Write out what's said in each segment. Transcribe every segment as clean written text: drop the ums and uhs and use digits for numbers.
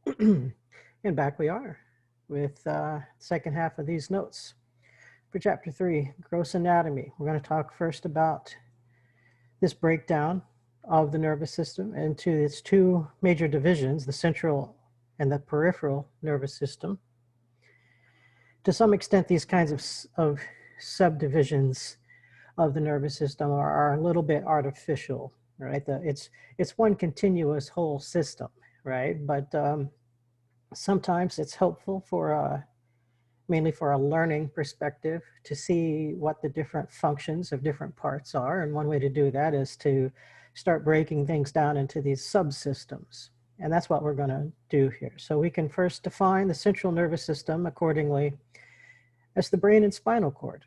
And back we are with second half of these notes. For chapter 3, gross anatomy, we're going to talk first about this breakdown of the nervous system into its two major divisions, the central and the peripheral nervous system. To some extent, these kinds of subdivisions of the nervous system are a little bit artificial, right? It's one continuous whole system, right? But sometimes it's helpful for mainly for a learning perspective to see what the different functions of different parts are. And one way to do that is to start breaking things down into these subsystems. And that's what we're going to do here. So we can first define the central nervous system accordingly as the brain and spinal cord.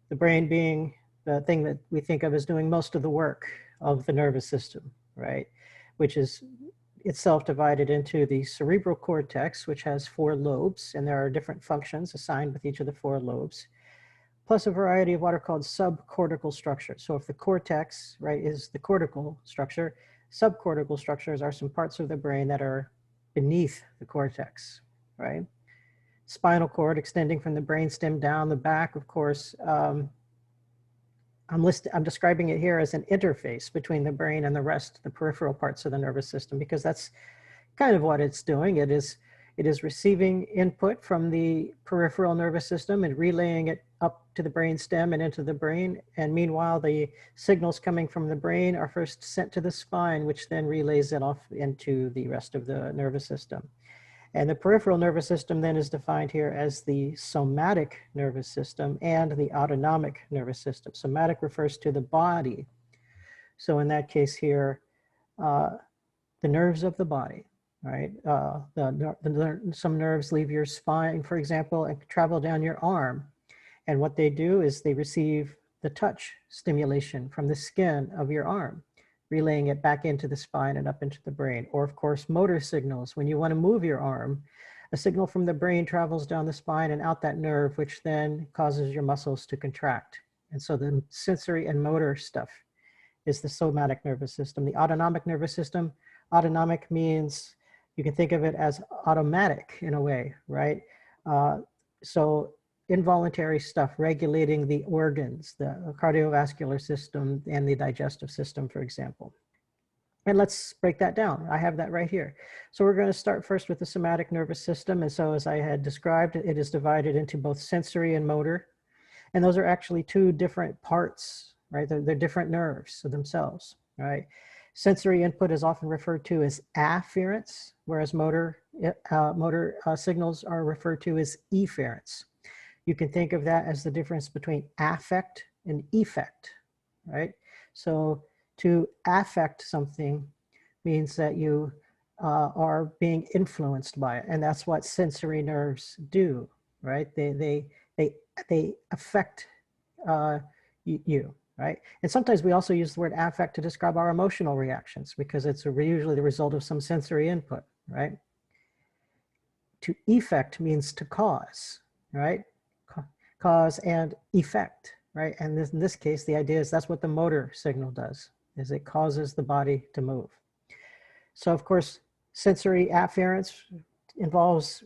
The brain being the thing that we think of as doing most of the work of the nervous system, right? Which is itself divided into the cerebral cortex, which has 4 lobes, and there are different functions assigned with each of the 4 lobes, plus a variety of what are called subcortical structures. So if the cortex, right, is the cortical structure, subcortical structures are some parts of the brain that are beneath the cortex, right? Spinal cord extending from the brainstem down the back, of course. I'm describing it here as an interface between the brain and the rest, the peripheral parts of the nervous system, because that's kind of what it's doing. It is receiving input from the peripheral nervous system and relaying it up to the brainstem and into the brain. And meanwhile, the signals coming from the brain are first sent to the spine, which then relays it off into the rest of the nervous system. And the peripheral nervous system then is defined here as the somatic nervous system and the autonomic nervous system. Somatic refers to the body. So in that case here, the nerves of the body, right? Some nerves leave your spine, for example, and travel down your arm. And what they do is they receive the touch stimulation from the skin of your arm, relaying it back into the spine and up into the brain. Or of course, motor signals. When you want to move your arm, a signal from the brain travels down the spine and out that nerve, which then causes your muscles to contract. And so the sensory and motor stuff is the somatic nervous system. The autonomic nervous system, autonomic means you can think of it as automatic in a way, right? So involuntary stuff, regulating the organs, the cardiovascular system and the digestive system, for example. And let's break that down. I have that right here. So we're going to start first with the somatic nervous system. And so as I had described, it is divided into both sensory and motor. And those are actually 2 different parts, right? They're different nerves themselves, right? Sensory input is often referred to as afferents, whereas motor signals are referred to as efferents. You can think of that as the difference between affect and effect, right? So to affect something means that you are being influenced by it, and that's what sensory nerves do, right? They affect you, right? And sometimes we also use the word affect to describe our emotional reactions because it's usually the result of some sensory input, right? To effect means to cause, right? Cause and effect, right? And in this case, the idea is that's what the motor signal does, is it causes the body to move. So of course, sensory afference involves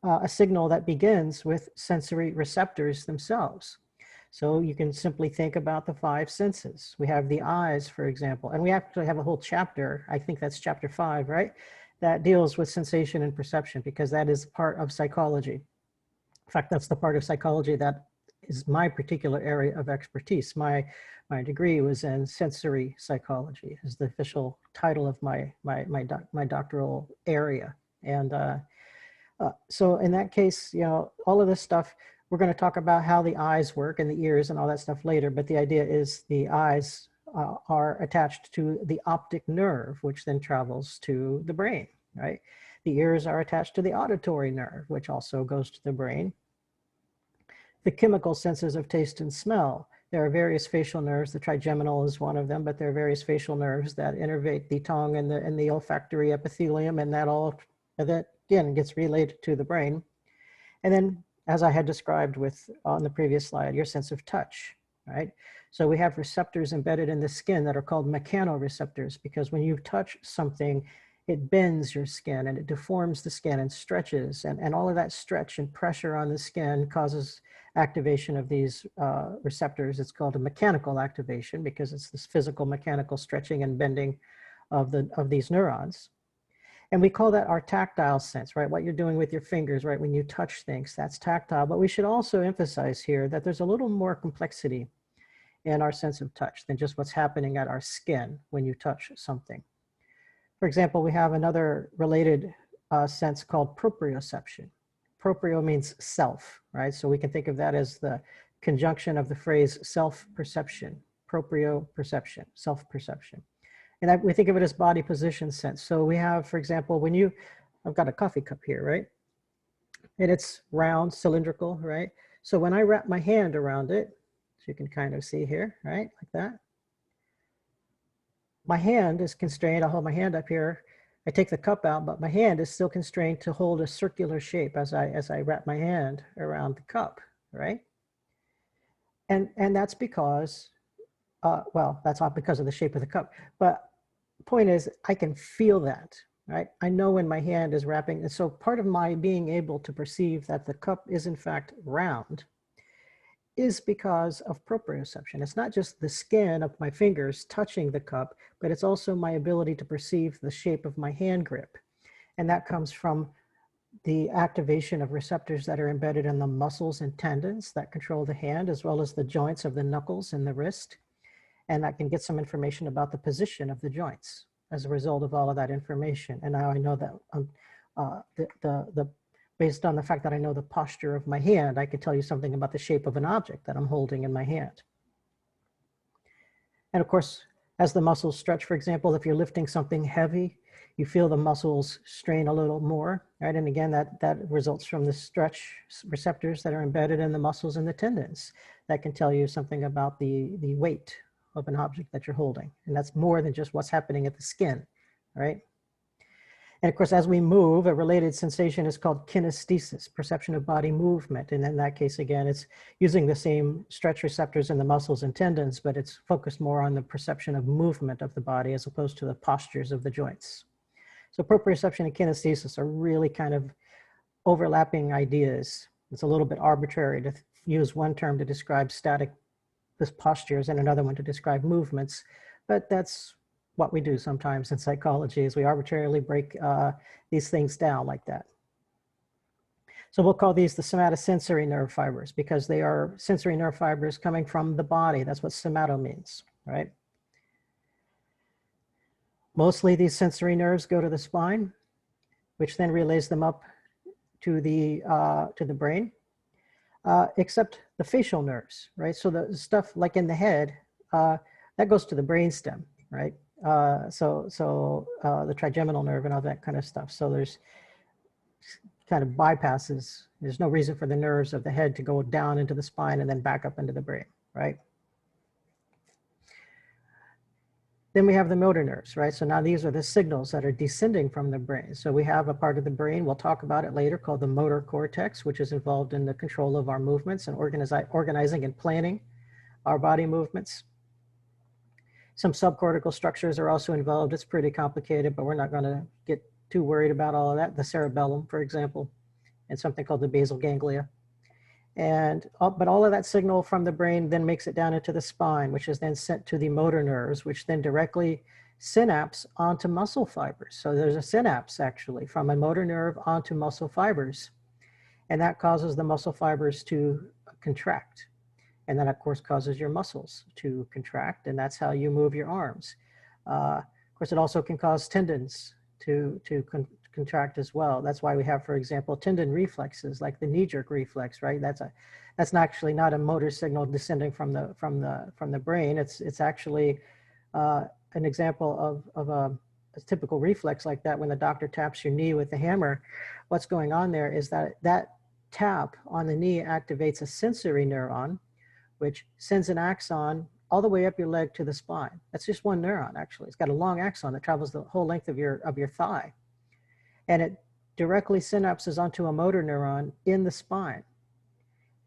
a signal that begins with sensory receptors themselves. So you can simply think about the 5 senses. We have the eyes, for example, and we actually have a whole chapter, I think that's chapter 5, right? That deals with sensation and perception because that is part of psychology. In fact, that's the part of psychology that is my particular area of expertise. My degree was in sensory psychology, is the official title of my doctoral area. And so in that case, you know, all of this stuff, we're going to talk about how the eyes work and the ears and all that stuff later. But the idea is the eyes are attached to the optic nerve, which then travels to the brain, right? The ears are attached to the auditory nerve, which also goes to the brain. The chemical senses of taste and smell. There are various facial nerves. The trigeminal is one of them, but there are various facial nerves that innervate the tongue and the olfactory epithelium, and that again gets relayed to the brain. And then, as I had described on the previous slide, your sense of touch, right? So we have receptors embedded in the skin that are called mechanoreceptors because when you touch something, it bends your skin and it deforms the skin and stretches, and all of that stretch and pressure on the skin causes activation of these receptors. It's called a mechanical activation because it's this physical mechanical stretching and bending of these neurons. And we call that our tactile sense, right? What you're doing with your fingers, right? When you touch things, that's tactile. But we should also emphasize here that there's a little more complexity in our sense of touch than just what's happening at our skin when you touch something. For example, we have another related sense called proprioception. Proprio means self, right? So we can think of that as the conjunction of the phrase self-perception, proprioception, self-perception. And we think of it as body position sense. So we have, for example, I've got a coffee cup here, right? And it's round, cylindrical, right? So when I wrap my hand around it, so you can kind of see here, right? Like that. My hand is constrained. I'll hold my hand up here. I take the cup out, but my hand is still constrained to hold a circular shape as I wrap my hand around the cup, right? And that's because, well, that's not because of the shape of the cup, but the point is I can feel that, right? I know when my hand is wrapping. And so part of my being able to perceive that the cup is in fact round is because of proprioception. It's not just the skin of my fingers touching the cup, but it's also my ability to perceive the shape of my hand grip. And that comes from the activation of receptors that are embedded in the muscles and tendons that control the hand, as well as the joints of the knuckles and the wrist. And I can get some information about the position of the joints as a result of all of that information. And now I know that based on the fact that I know the posture of my hand, I can tell you something about the shape of an object that I'm holding in my hand. And of course, as the muscles stretch, for example, if you're lifting something heavy, you feel the muscles strain a little more, right? And again, that results from the stretch receptors that are embedded in the muscles and the tendons that can tell you something about the weight of an object that you're holding. And that's more than just what's happening at the skin, right? And of course, as we move, a related sensation is called kinesthesis, perception of body movement. And in that case, again, it's using the same stretch receptors in the muscles and tendons, but it's focused more on the perception of movement of the body as opposed to the postures of the joints. So proprioception and kinesthesis are really kind of overlapping ideas. It's a little bit arbitrary to use one term to describe static postures and another one to describe movements, but that's what we do sometimes in psychology, is we arbitrarily break these things down like that. So we'll call these the somatosensory nerve fibers because they are sensory nerve fibers coming from the body. That's what somato means, right? Mostly these sensory nerves go to the spine, which then relays them up to the brain, except the facial nerves, right? So the stuff like in the head, that goes to the brainstem, right? The trigeminal nerve and all that kind of stuff. So there's kind of bypasses. There's no reason for the nerves of the head to go down into the spine and then back up into the brain, right? Then we have the motor nerves, right? So now these are the signals that are descending from the brain. So we have a part of the brain, we'll talk about it later, called the motor cortex, which is involved in the control of our movements and organizing and planning our body movements. Some subcortical structures are also involved. It's pretty complicated, but we're not going to get too worried about all of that. The cerebellum, for example, and something called the basal ganglia. But all of that signal from the brain then makes it down into the spine, which is then sent to the motor nerves, which then directly synapse onto muscle fibers. So there's a synapse actually from a motor nerve onto muscle fibers. And that causes the muscle fibers to contract. And that, of course, causes your muscles to contract, and that's how you move your arms. Of course, it also can cause tendons to contract as well. That's why we have, for example, tendon reflexes, like the knee-jerk reflex, right? That's actually not a motor signal descending from the brain. It's actually an example of a typical reflex like that. When the doctor taps your knee with the hammer, what's going on there is that tap on the knee activates a sensory neuron, which sends an axon all the way up your leg to the spine. That's just one neuron, actually. It's got a long axon that travels the whole length of your thigh. And it directly synapses onto a motor neuron in the spine.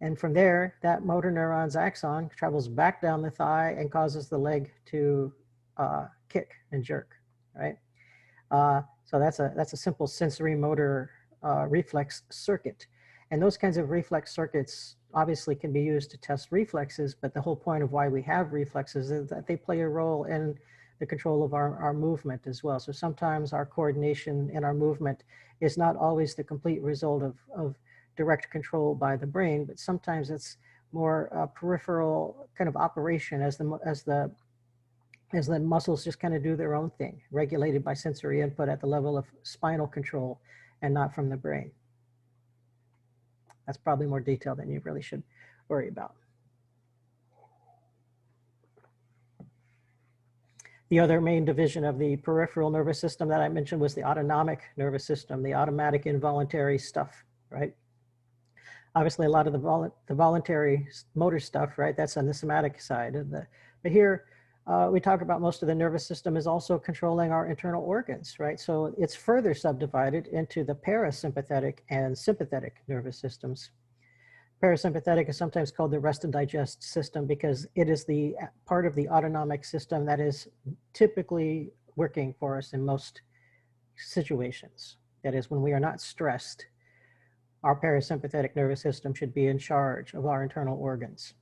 And from there, that motor neuron's axon travels back down the thigh and causes the leg to kick and jerk, right? So that's a simple sensory motor reflex circuit. And those kinds of reflex circuits obviously can be used to test reflexes, but the whole point of why we have reflexes is that they play a role in the control of our movement as well. So sometimes our coordination and our movement is not always the complete result of direct control by the brain, but sometimes it's more peripheral kind of operation as the muscles just kind of do their own thing, regulated by sensory input at the level of spinal control and not from the brain. That's probably more detail than you really should worry about. The other main division of the peripheral nervous system that I mentioned was the autonomic nervous system, the automatic involuntary stuff, right? Obviously, a lot of the voluntary motor stuff, right? That's on the somatic side. But here, we talk about most of the nervous system is also controlling our internal organs, right? So it's further subdivided into the parasympathetic and sympathetic nervous systems. Parasympathetic is sometimes called the rest and digest system because it is the part of the autonomic system that is typically working for us in most situations. That is, when we are not stressed, our parasympathetic nervous system should be in charge of our internal organs.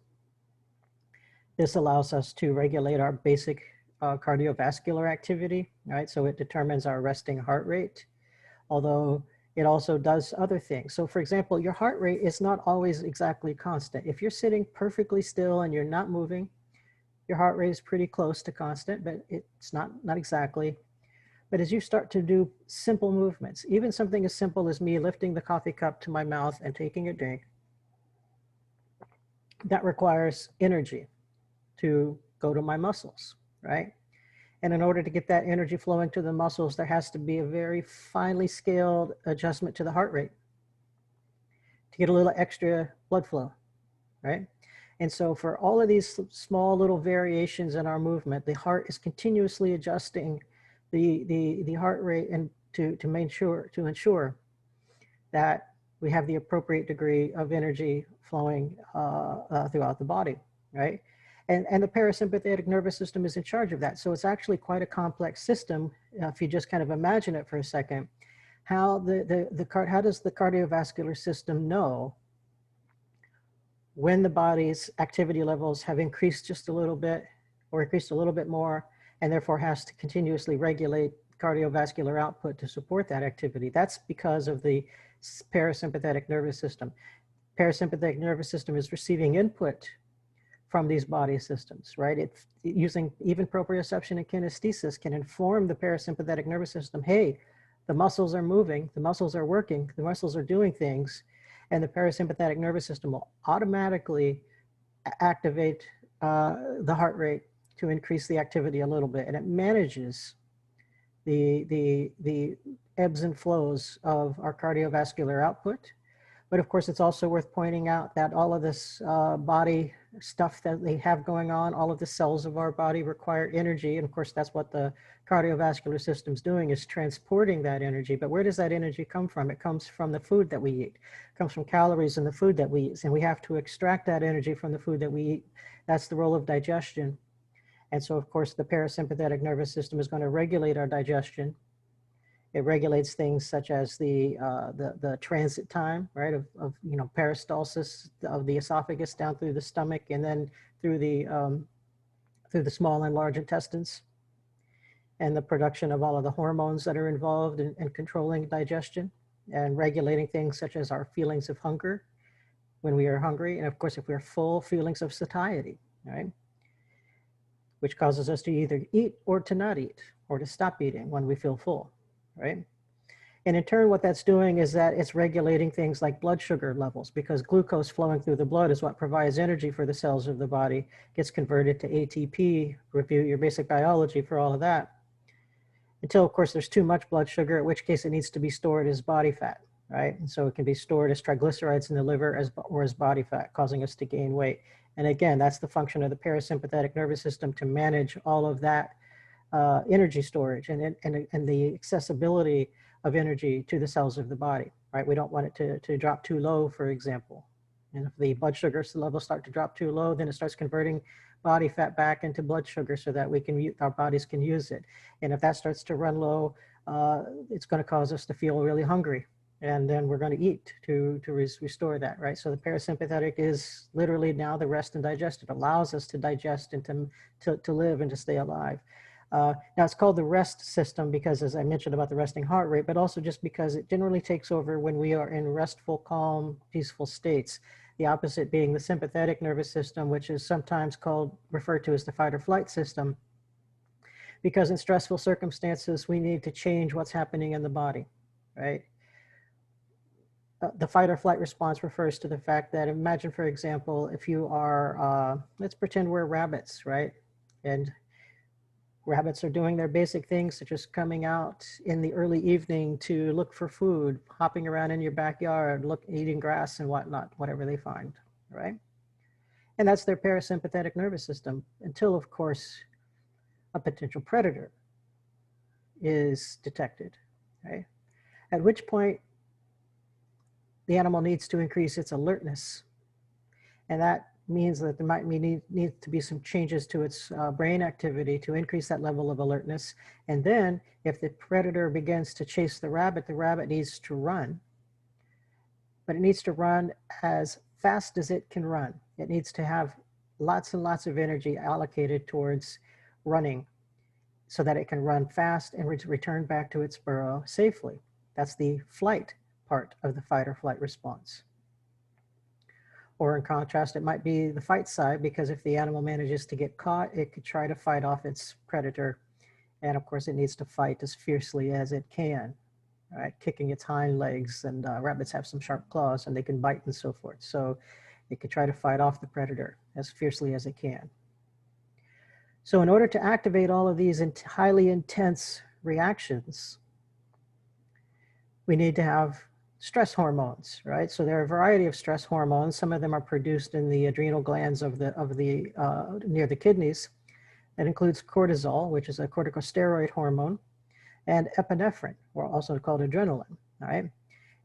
This allows us to regulate our basic cardiovascular activity, right? So it determines our resting heart rate, although it also does other things. So for example, your heart rate is not always exactly constant. If you're sitting perfectly still and you're not moving, your heart rate is pretty close to constant, but it's not exactly. But as you start to do simple movements, even something as simple as me lifting the coffee cup to my mouth and taking a drink, that requires energy to go to my muscles, right? And in order to get that energy flowing to the muscles, there has to be a very finely scaled adjustment to the heart rate to get a little extra blood flow, right? And so for all of these small little variations in our movement, the heart is continuously adjusting the heart rate and to ensure that we have the appropriate degree of energy flowing throughout the body, right? And the parasympathetic nervous system is in charge of that. So it's actually quite a complex system. If you just kind of imagine it for a second, how how does the cardiovascular system know when the body's activity levels have increased just a little bit or increased a little bit more, and therefore has to continuously regulate cardiovascular output to support that activity? That's because of the parasympathetic nervous system. Parasympathetic nervous system is receiving input from these body systems, right? It's using even proprioception and kinesthesis can inform the parasympathetic nervous system, hey, the muscles are moving, the muscles are working, the muscles are doing things, and the parasympathetic nervous system will automatically activate the heart rate to increase the activity a little bit, and it manages the ebbs and flows of our cardiovascular output. But of course, it's also worth pointing out that all of this body stuff that they have going on, all of the cells of our body require energy. And of course, that's what the cardiovascular system's doing, is transporting that energy. But where does that energy come from? It comes from the food that we eat. It comes from calories in the food that we eat. And we have to extract that energy from the food that we eat. That's the role of digestion. And so, of course, the parasympathetic nervous system is going to regulate our digestion. It regulates things such as the transit time, right, of peristalsis of the esophagus down through the stomach and then through the small and large intestines, and the production of all of the hormones that are involved in controlling digestion and regulating things such as our feelings of hunger when we are hungry, and of course, if we're full, feelings of satiety, right, which causes us to either eat or to not eat or to stop eating when we feel full. Right? And in turn, what that's doing is that it's regulating things like blood sugar levels, because glucose flowing through the blood is what provides energy for the cells of the body, gets converted to ATP, review your basic biology for all of that, until of course there's too much blood sugar, in which case it needs to be stored as body fat, right? And so it can be stored as triglycerides in the liver or as body fat, causing us to gain weight. And again, that's the function of the parasympathetic nervous system, to manage all of that energy storage and the accessibility of energy to the cells of the body, right? We don't want it to drop too low, for example. And if the blood sugar levels start to drop too low, then it starts converting body fat back into blood sugar so that we can, our bodies can use it. And if that starts to run low, it's going to cause us to feel really hungry. And then we're going to eat to restore that, right? So the parasympathetic is literally now the rest and digest. It allows us to digest and to live and to stay alive. Now it's called the rest system because, as I mentioned about the resting heart rate, but also just because it generally takes over when we are in restful, calm, peaceful states. The opposite being the sympathetic nervous system, which is sometimes referred to as the fight or flight system, because in stressful circumstances, we need to change what's happening in the body, right? The fight or flight response refers to the fact that, imagine, for example, if you are, let's pretend we're rabbits, right? And rabbits are doing their basic things, such as coming out in the early evening to look for food, hopping around in your backyard, eating grass and whatnot, whatever they find, right? And that's their parasympathetic nervous system until, of course, a potential predator is detected, right? At which point the animal needs to increase its alertness. And that means that there might need to be some changes to its brain activity to increase that level of alertness. And then if the predator begins to chase the rabbit needs to run. But it needs to run as fast as it can run. It needs to have lots and lots of energy allocated towards running so that it can run fast and return back to its burrow safely. That's the flight part of the fight or flight response. Or in contrast, it might be the fight side, because if the animal manages to get caught, it could try to fight off its predator. And of course, it needs to fight as fiercely as it can, right? Kicking its hind legs, and rabbits have some sharp claws and they can bite and so forth. So it could try to fight off the predator as fiercely as it can. So in order to activate all of these highly intense reactions, we need to have stress hormones, right? So there are a variety of stress hormones. Some of them are produced in the adrenal glands near the kidneys. That includes cortisol, which is a corticosteroid hormone, and epinephrine, or also called adrenaline, right?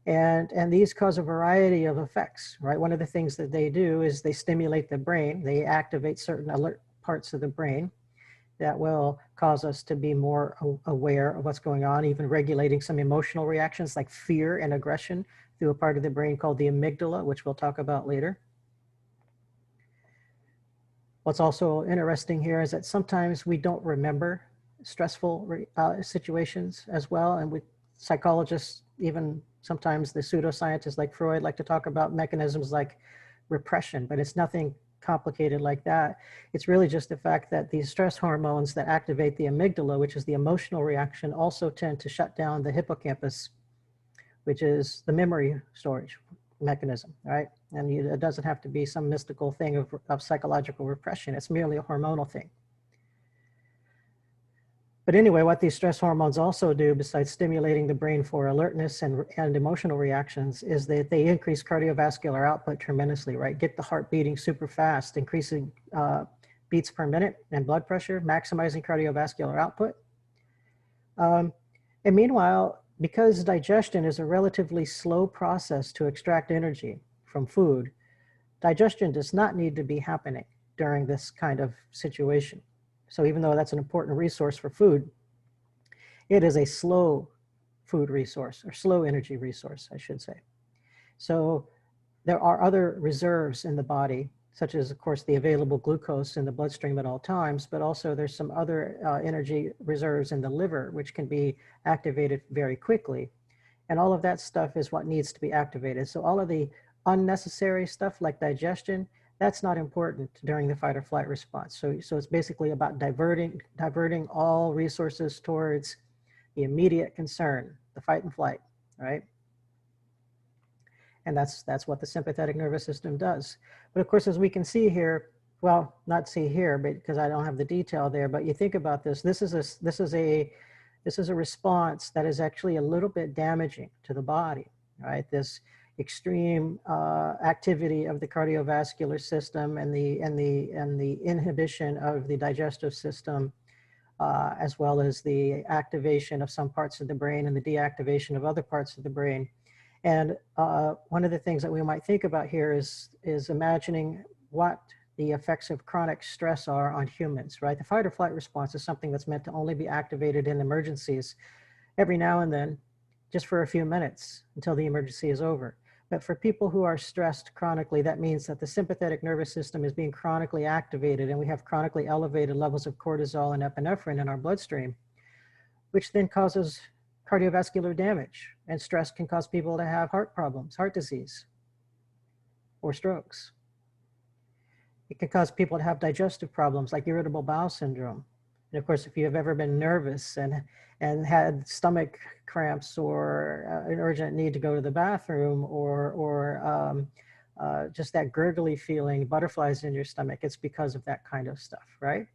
And these cause a variety of effects, right? One of the things that they do is they stimulate the brain. They activate certain alert parts of the brain that will cause us to be more aware of what's going on, even regulating some emotional reactions like fear and aggression through a part of the brain called the amygdala, which we'll talk about later. What's also interesting here is that sometimes we don't remember stressful situations as well. And psychologists, even sometimes the pseudoscientists like Freud, like to talk about mechanisms like repression, but it's nothing complicated like that. It's really just the fact that these stress hormones that activate the amygdala, which is the emotional reaction, also tend to shut down the hippocampus, which is the memory storage mechanism, right? And it doesn't have to be some mystical thing of psychological repression. It's merely a hormonal thing. But anyway, what these stress hormones also do, besides stimulating the brain for alertness and emotional reactions, is that they increase cardiovascular output tremendously, right? Get the heart beating super fast, increasing beats per minute and blood pressure, maximizing cardiovascular output. And meanwhile, because digestion is a relatively slow process to extract energy from food, digestion does not need to be happening during this kind of situation. So even though that's an important resource for food, it is a slow food resource, or slow energy resource, I should say. So there are other reserves in the body, such as, of course, the available glucose in the bloodstream at all times, but also there's some other energy reserves in the liver, which can be activated very quickly. And all of that stuff is what needs to be activated. So all of the unnecessary stuff like digestion, that's not important during the fight or flight response. So it's basically about diverting all resources towards the immediate concern, the fight and flight, right? And that's what the sympathetic nervous system does. But of course, as we can see here, well, not see here, but because I don't have the detail there, but you think about this, this is a response that is actually a little bit damaging to the body, right? This extreme activity of the cardiovascular system and the inhibition of the digestive system, as well as the activation of some parts of the brain and the deactivation of other parts of the brain. And one of the things that we might think about here is imagining what the effects of chronic stress are on humans, right? The fight or flight response is something that's meant to only be activated in emergencies every now and then, just for a few minutes until the emergency is over. But for people who are stressed chronically, that means that the sympathetic nervous system is being chronically activated, and we have chronically elevated levels of cortisol and epinephrine in our bloodstream, which then causes cardiovascular damage. And stress can cause people to have heart problems, heart disease, or strokes. It can cause people to have digestive problems like irritable bowel syndrome. And of course, if you have ever been nervous and had stomach cramps or an urgent need to go to the bathroom, or just that gurgly feeling, butterflies in your stomach, it's because of that kind of stuff, right?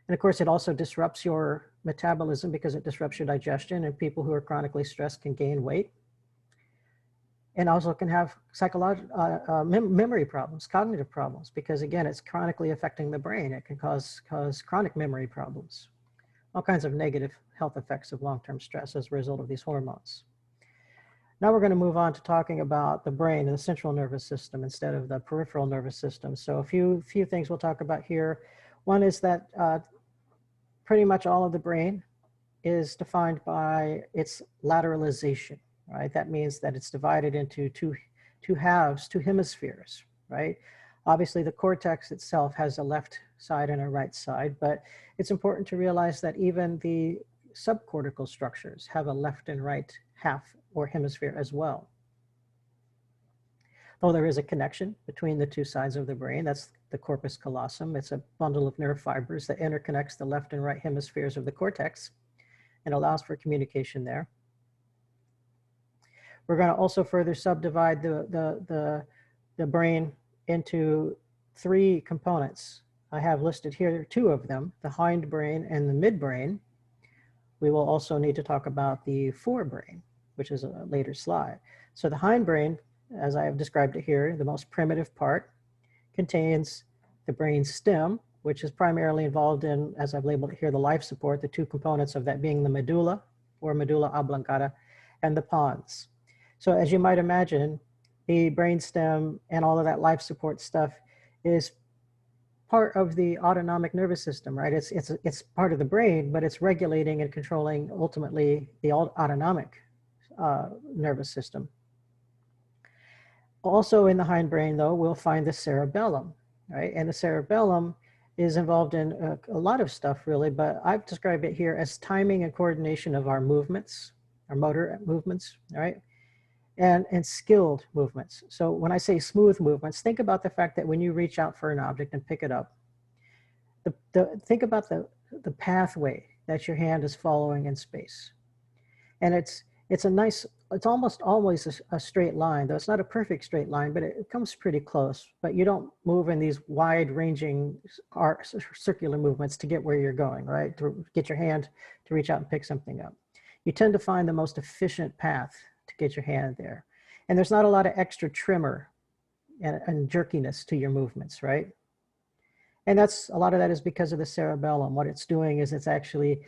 And of course, it also disrupts your metabolism because it disrupts your digestion, and people who are chronically stressed can gain weight. And also can have psychological memory problems, cognitive problems, because again, it's chronically affecting the brain. It can cause chronic memory problems, all kinds of negative health effects of long-term stress as a result of these hormones. Now we're going to move on to talking about the brain and the central nervous system instead of the peripheral nervous system. So a few things we'll talk about here. One is that pretty much all of the brain is defined by its lateralization. Right? That means that it's divided into two halves, two hemispheres, right? Obviously, the cortex itself has a left side and a right side, but it's important to realize that even the subcortical structures have a left and right half or hemisphere as well. Though there is a connection between the two sides of the brain, that's the corpus callosum. It's a bundle of nerve fibers that interconnects the left and right hemispheres of the cortex and allows for communication there. We're going to also further subdivide the brain into three components. I have listed here two of them, the hindbrain and the midbrain. We will also need to talk about the forebrain, which is a later slide. So the hindbrain, as I have described it here, the most primitive part, contains the brain stem, which is primarily involved in, as I've labeled it here, the life support, the two components of that being the medulla or medulla oblongata and the pons. So as you might imagine, the brainstem and all of that life support stuff is part of the autonomic nervous system, right? It's part of the brain, but it's regulating and controlling ultimately the autonomic nervous system. Also in the hindbrain, though, we'll find the cerebellum, right? And the cerebellum is involved in a lot of stuff, really, but I've described it here as timing and coordination of our movements, our motor movements, right? And skilled movements. So when I say smooth movements, think about the fact that when you reach out for an object and pick it up, think about the pathway that your hand is following in space. And it's almost always a straight line, though it's not a perfect straight line, but it comes pretty close. But you don't move in these wide-ranging circular movements to get where you're going, right? To get your hand to reach out and pick something up. You tend to find the most efficient path to get your hand there. And there's not a lot of extra tremor and jerkiness to your movements, right? And a lot of that is because of the cerebellum. What it's doing is it's actually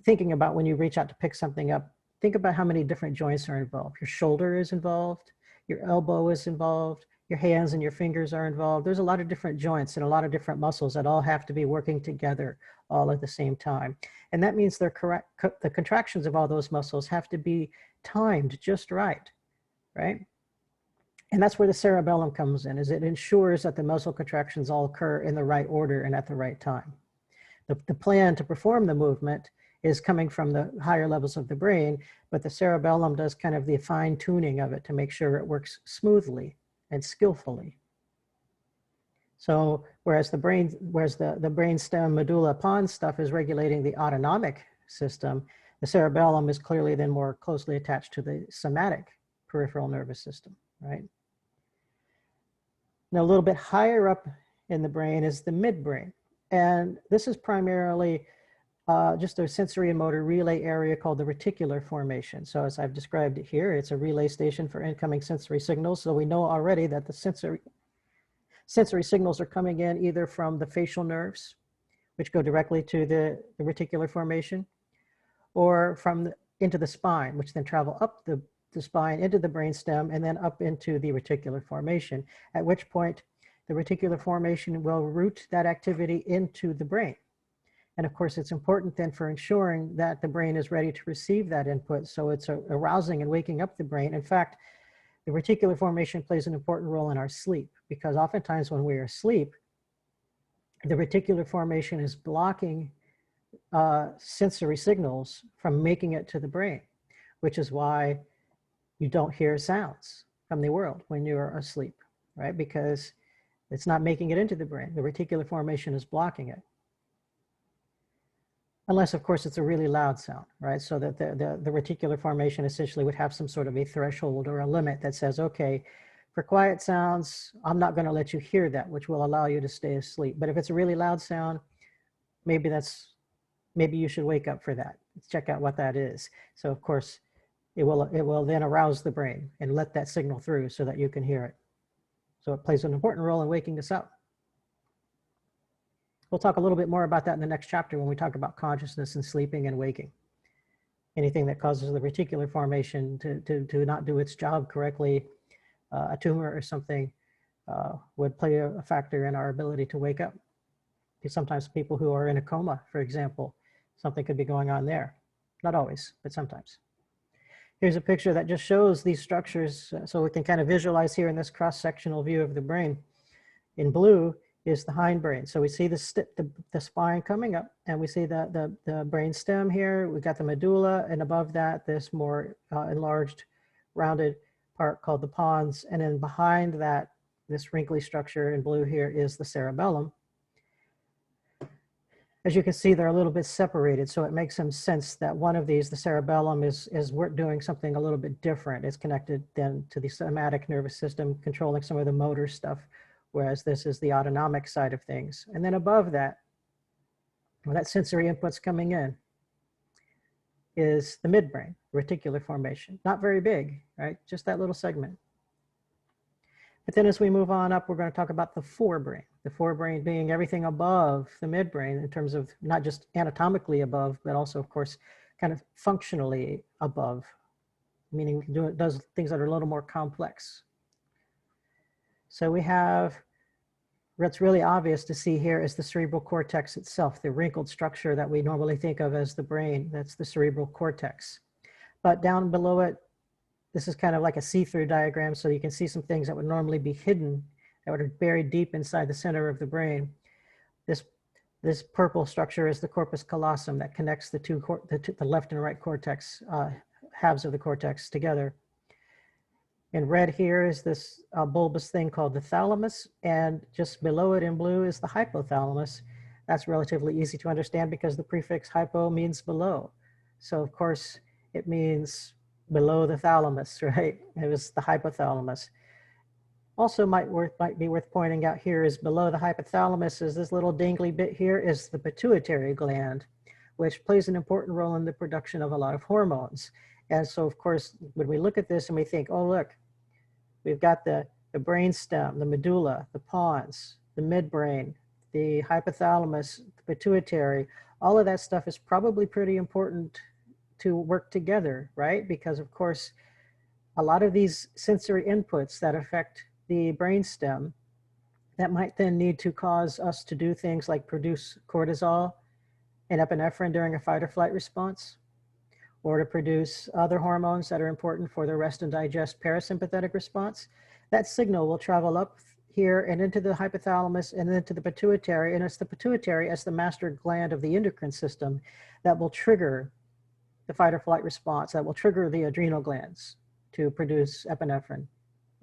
thinking about when you reach out to pick something up, think about how many different joints are involved. Your shoulder is involved, your elbow is involved, your hands and your fingers are involved. There's a lot of different joints and a lot of different muscles that all have to be working together all at the same time. And that means the contractions of all those muscles have to be timed just right? And that's where the cerebellum comes in, is it ensures that the muscle contractions all occur in the right order and at the right time. The plan to perform the movement is coming from the higher levels of the brain, but the cerebellum does kind of the fine tuning of it to make sure it works smoothly and skillfully. So whereas the brainstem medulla pons stuff is regulating the autonomic system, the cerebellum is clearly then more closely attached to the somatic peripheral nervous system, right? Now, a little bit higher up in the brain is the midbrain. And this is primarily just a sensory and motor relay area called the reticular formation. So as I've described it here, it's a relay station for incoming sensory signals. So we know already that the sensory signals are coming in either from the facial nerves, which go directly to the reticular formation, or into the spine, which then travel up the spine into the brainstem and then up into the reticular formation, at which point the reticular formation will route that activity into the brain. And of course, it's important then for ensuring that the brain is ready to receive that input. So it's arousing and waking up the brain. In fact, the reticular formation plays an important role in our sleep, because oftentimes when we are asleep, the reticular formation is blocking sensory signals from making it to the brain, which is why you don't hear sounds from the world when you're asleep, right? Because it's not making it into the brain. The reticular formation is blocking it. Unless, of course, it's a really loud sound, right? So that the reticular formation essentially would have some sort of a threshold or a limit that says, okay, for quiet sounds, I'm not going to let you hear that, which will allow you to stay asleep. But if it's a really loud sound, maybe you should wake up for that. Let's check out what that is. So of course, it will then arouse the brain and let that signal through so that you can hear it. So it plays an important role in waking us up. We'll talk a little bit more about that in the next chapter when we talk about consciousness and sleeping and waking. Anything that causes the reticular formation to not do its job correctly, a tumor or something, would play a factor in our ability to wake up. Because sometimes people who are in a coma, for example, something could be going on there. Not always, but sometimes. Here's a picture that just shows these structures, so we can kind of visualize here in this cross-sectional view of the brain. In blue is the hindbrain. So we see the spine coming up, and we see the brain stem here. We've got the medulla, and above that, this more enlarged, rounded part called the pons. And then behind that, this wrinkly structure in blue here is the cerebellum. As you can see, they're a little bit separated, so it makes some sense that one of these, the cerebellum, is doing something a little bit different. It's connected then to the somatic nervous system, controlling some of the motor stuff, whereas this is the autonomic side of things. And then above that, when that sensory input's coming in, is the midbrain, reticular formation. Not very big, right? Just that little segment. But then as we move on up, we're going to talk about the forebrain. The forebrain being everything above the midbrain in terms of not just anatomically above, but also, of course, kind of functionally above, meaning it does things that are a little more complex. So we have, what's really obvious to see here is the cerebral cortex itself, the wrinkled structure that we normally think of as the brain. That's the cerebral cortex. But down below it, this is kind of like a see-through diagram, so you can see some things that would normally be hidden, that are buried deep inside the center of the brain. This purple structure is the corpus callosum that connects the left and right cortex, halves of the cortex together. In red here is this bulbous thing called the thalamus, and just below it in blue is the hypothalamus. That's relatively easy to understand because the prefix hypo means below. So of course it means below the thalamus, right? It was the hypothalamus. Also might be worth pointing out here is below the hypothalamus is this little dangly bit here is the pituitary gland, which plays an important role in the production of a lot of hormones. And so of course, when we look at this and we think, oh look, we've got the brain stem, the medulla, the pons, the midbrain, the hypothalamus, the pituitary, all of that stuff is probably pretty important to work together, right? Because of course, a lot of these sensory inputs that affect the brainstem that might then need to cause us to do things like produce cortisol and epinephrine during a fight or flight response, or to produce other hormones that are important for the rest and digest parasympathetic response. That signal will travel up here and into the hypothalamus and then to the pituitary, and it's the pituitary as the master gland of the endocrine system that will trigger the fight or flight response, that will trigger the adrenal glands to produce epinephrine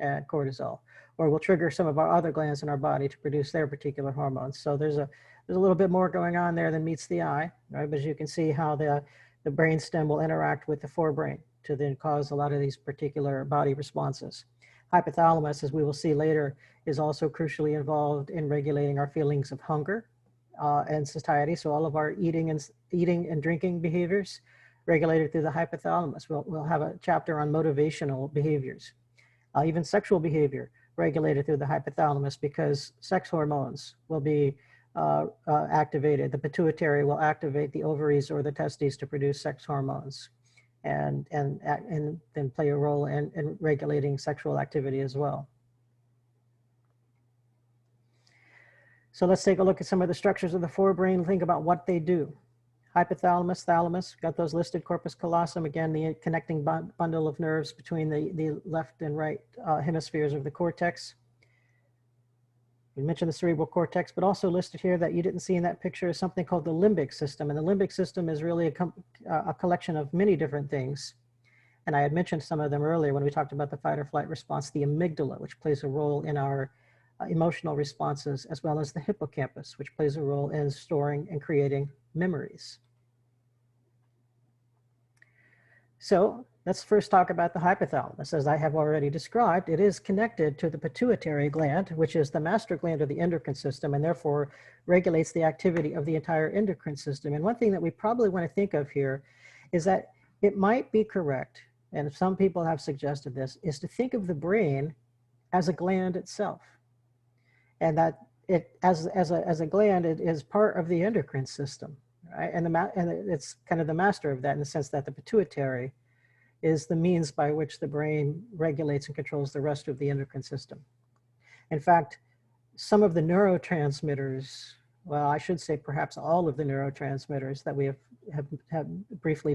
and cortisol, or will trigger some of our other glands in our body to produce their particular hormones. So there's a little bit more going on there than meets the eye, right? But you can see how the brainstem will interact with the forebrain to then cause a lot of these particular body responses. Hypothalamus, as we will see later, is also crucially involved in regulating our feelings of hunger and satiety. So all of our eating and drinking behaviors regulated through the hypothalamus. We'll have a chapter on motivational behaviors. Even sexual behavior regulated through the hypothalamus because sex hormones will be activated. The pituitary will activate the ovaries or the testes to produce sex hormones and then play a role in regulating sexual activity as well. So let's take a look at some of the structures of the forebrain, think about what they do. Hypothalamus, thalamus, got those listed, corpus callosum, again, the connecting bundle of nerves between the left and right hemispheres of the cortex. We mentioned the cerebral cortex, but also listed here that you didn't see in that picture is something called the limbic system. And the limbic system is really a collection of many different things. And I had mentioned some of them earlier when we talked about the fight or flight response, the amygdala, which plays a role in our emotional responses, as well as the hippocampus, which plays a role in storing and creating memories. So let's first talk about the hypothalamus. As I have already described, it is connected to the pituitary gland, which is the master gland of the endocrine system, and therefore regulates the activity of the entire endocrine system. And one thing that we probably want to think of here is that it might be correct, and some people have suggested this, is to think of the brain as a gland itself. And that it, as a gland, it is part of the endocrine system, right? And it's kind of the master of that, in the sense that the pituitary is the means by which the brain regulates and controls the rest of the endocrine system. In fact, some of the neurotransmitters, well, I should say perhaps all of the neurotransmitters that we have briefly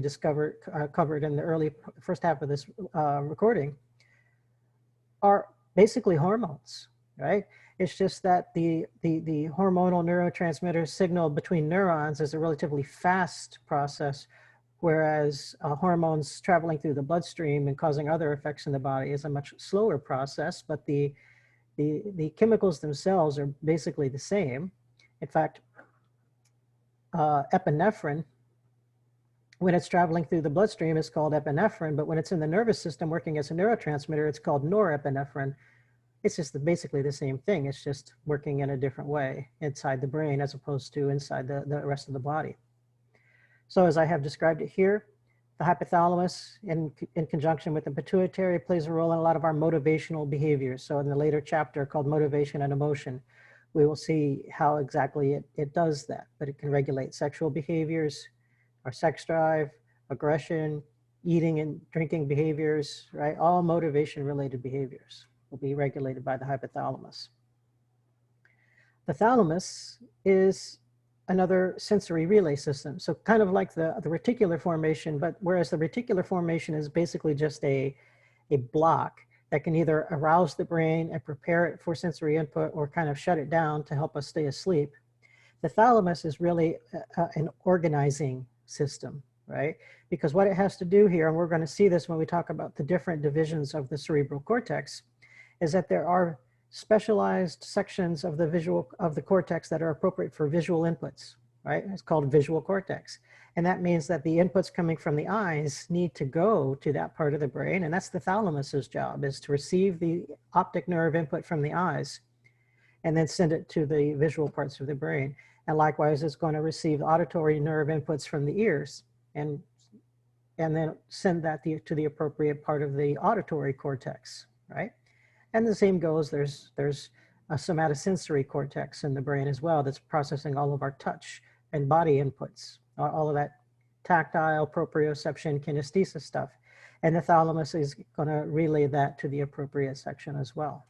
covered in the first half of this recording, are basically hormones, right? It's just that the hormonal neurotransmitter signal between neurons is a relatively fast process, whereas hormones traveling through the bloodstream and causing other effects in the body is a much slower process, but the chemicals themselves are basically the same. In fact, epinephrine, when it's traveling through the bloodstream, is called epinephrine, but when it's in the nervous system working as a neurotransmitter, it's called norepinephrine. It's just basically the same thing. It's just working in a different way inside the brain as opposed to inside the rest of the body. So as I have described it here, the hypothalamus in conjunction with the pituitary plays a role in a lot of our motivational behaviors. So in the later chapter called Motivation and Emotion, we will see how exactly it does that, but it can regulate sexual behaviors, our sex drive, aggression, eating and drinking behaviors, right? All motivation related behaviors will be regulated by the hypothalamus. The thalamus is another sensory relay system. So kind of like the reticular formation, but whereas the reticular formation is basically just a block that can either arouse the brain and prepare it for sensory input or kind of shut it down to help us stay asleep, the thalamus is really an organizing system, right? Because what it has to do here, and we're going to see this when we talk about the different divisions of the cerebral cortex, is that there are specialized sections of the cortex that are appropriate for visual inputs, right? It's called visual cortex. And that means that the inputs coming from the eyes need to go to that part of the brain. And that's the thalamus's job, is to receive the optic nerve input from the eyes and then send it to the visual parts of the brain. And likewise, it's going to receive auditory nerve inputs from the ears and then send that to the appropriate part of the auditory cortex, right? And the same goes, there's a somatosensory cortex in the brain as well that's processing all of our touch and body inputs, all of that tactile, proprioception, kinesthesis stuff. And the thalamus is going to relay that to the appropriate section as well.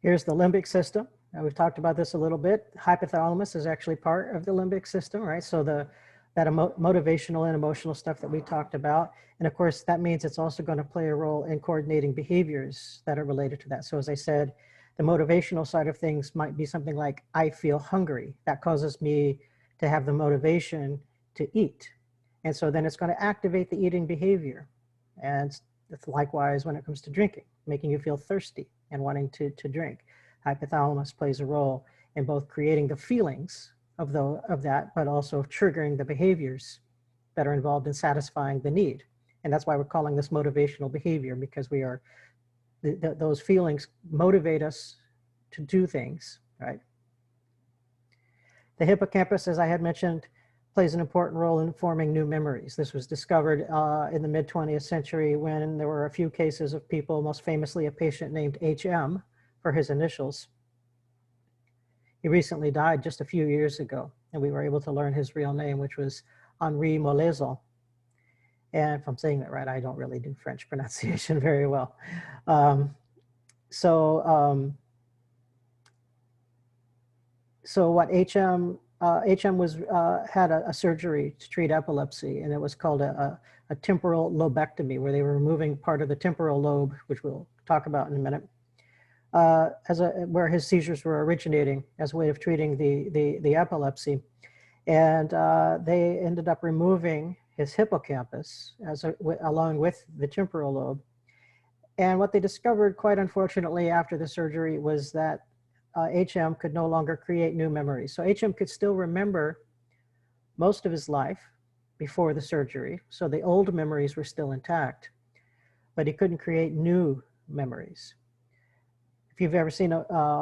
Here's the limbic system. Now, we've talked about this a little bit. Hypothalamus is actually part of the limbic system, right? So that motivational and emotional stuff that we talked about. And of course, that means it's also going to play a role in coordinating behaviors that are related to that. So as I said, the motivational side of things might be something like, I feel hungry. That causes me to have the motivation to eat. And so then it's going to activate the eating behavior. And it's likewise when it comes to drinking, making you feel thirsty and wanting to drink. Hypothalamus plays a role in both creating the feelings of that, but also triggering the behaviors that are involved in satisfying the need. And that's why we're calling this motivational behavior, because we are, those feelings motivate us to do things, right? The hippocampus, as I had mentioned, plays an important role in forming new memories. This was discovered in the mid-20th century when there were a few cases of people, most famously a patient named HM for his initials. He recently died just a few years ago, and we were able to learn his real name, which was Henri Molaison. And if I'm saying that right, I don't really do French pronunciation very well. so what HM was had a surgery to treat epilepsy, and it was called a temporal lobectomy, where they were removing part of the temporal lobe, which we'll talk about in a minute, where his seizures were originating as a way of treating the epilepsy. And they ended up removing his hippocampus along with the temporal lobe. And what they discovered, quite unfortunately, after the surgery was that HM could no longer create new memories. So HM could still remember most of his life before the surgery. So the old memories were still intact, but he couldn't create new memories. If you've ever seen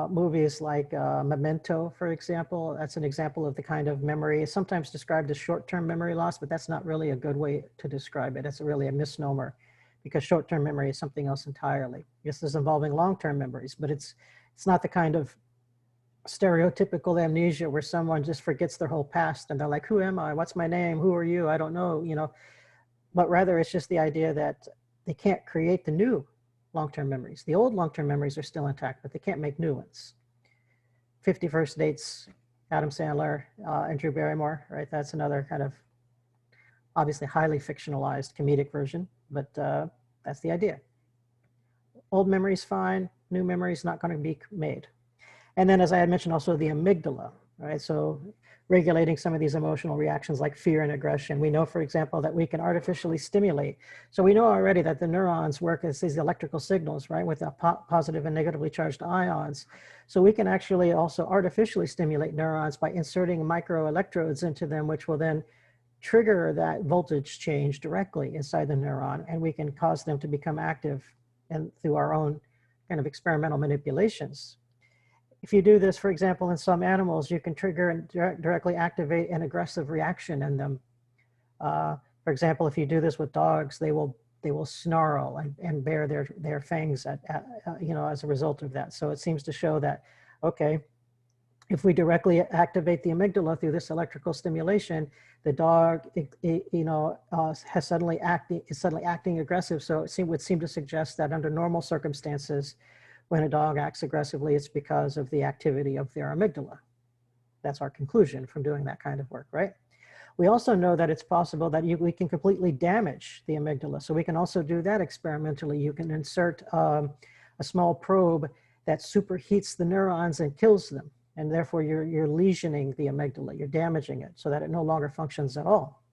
movies like Memento, for example, that's an example of the kind of memory. It's sometimes described as short-term memory loss, but that's not really a good way to describe it. It's really a misnomer, because short-term memory is something else entirely. This is involving long-term memories, but it's not the kind of stereotypical amnesia where someone just forgets their whole past and they're like, who am I? What's my name? Who are you? I don't know, you know. But rather it's just the idea that they can't create the new long-term memories. The old long-term memories are still intact, but they can't make new ones. 50 First Dates, Adam Sandler and Drew Barrymore, right? That's another kind of obviously highly fictionalized comedic version, but that's the idea. Old memories fine, new memories not going to be made. And then, as I had mentioned, also the amygdala, right? So regulating some of these emotional reactions like fear and aggression. We know, for example, that we can artificially stimulate. So we know already that the neurons work as these electrical signals, right, with the positive and negatively charged ions. So we can actually also artificially stimulate neurons by inserting microelectrodes into them, which will then trigger that voltage change directly inside the neuron, and we can cause them to become active and through our own kind of experimental manipulations. If you do this, for example, in some animals, you can trigger and directly activate an aggressive reaction in them. For example, if you do this with dogs, they will snarl and bare their fangs you know, as a result of that. So it seems to show that, okay, if we directly activate the amygdala through this electrical stimulation, the dog, you know, is suddenly acting aggressive. So it would seem to suggest that under normal circumstances, when a dog acts aggressively, it's because of the activity of their amygdala. That's our conclusion from doing that kind of work, right? We also know that it's possible that we can completely damage the amygdala. So we can also do that experimentally. You can insert a small probe that superheats the neurons and kills them. And therefore you're lesioning the amygdala, you're damaging it so that it no longer functions at all.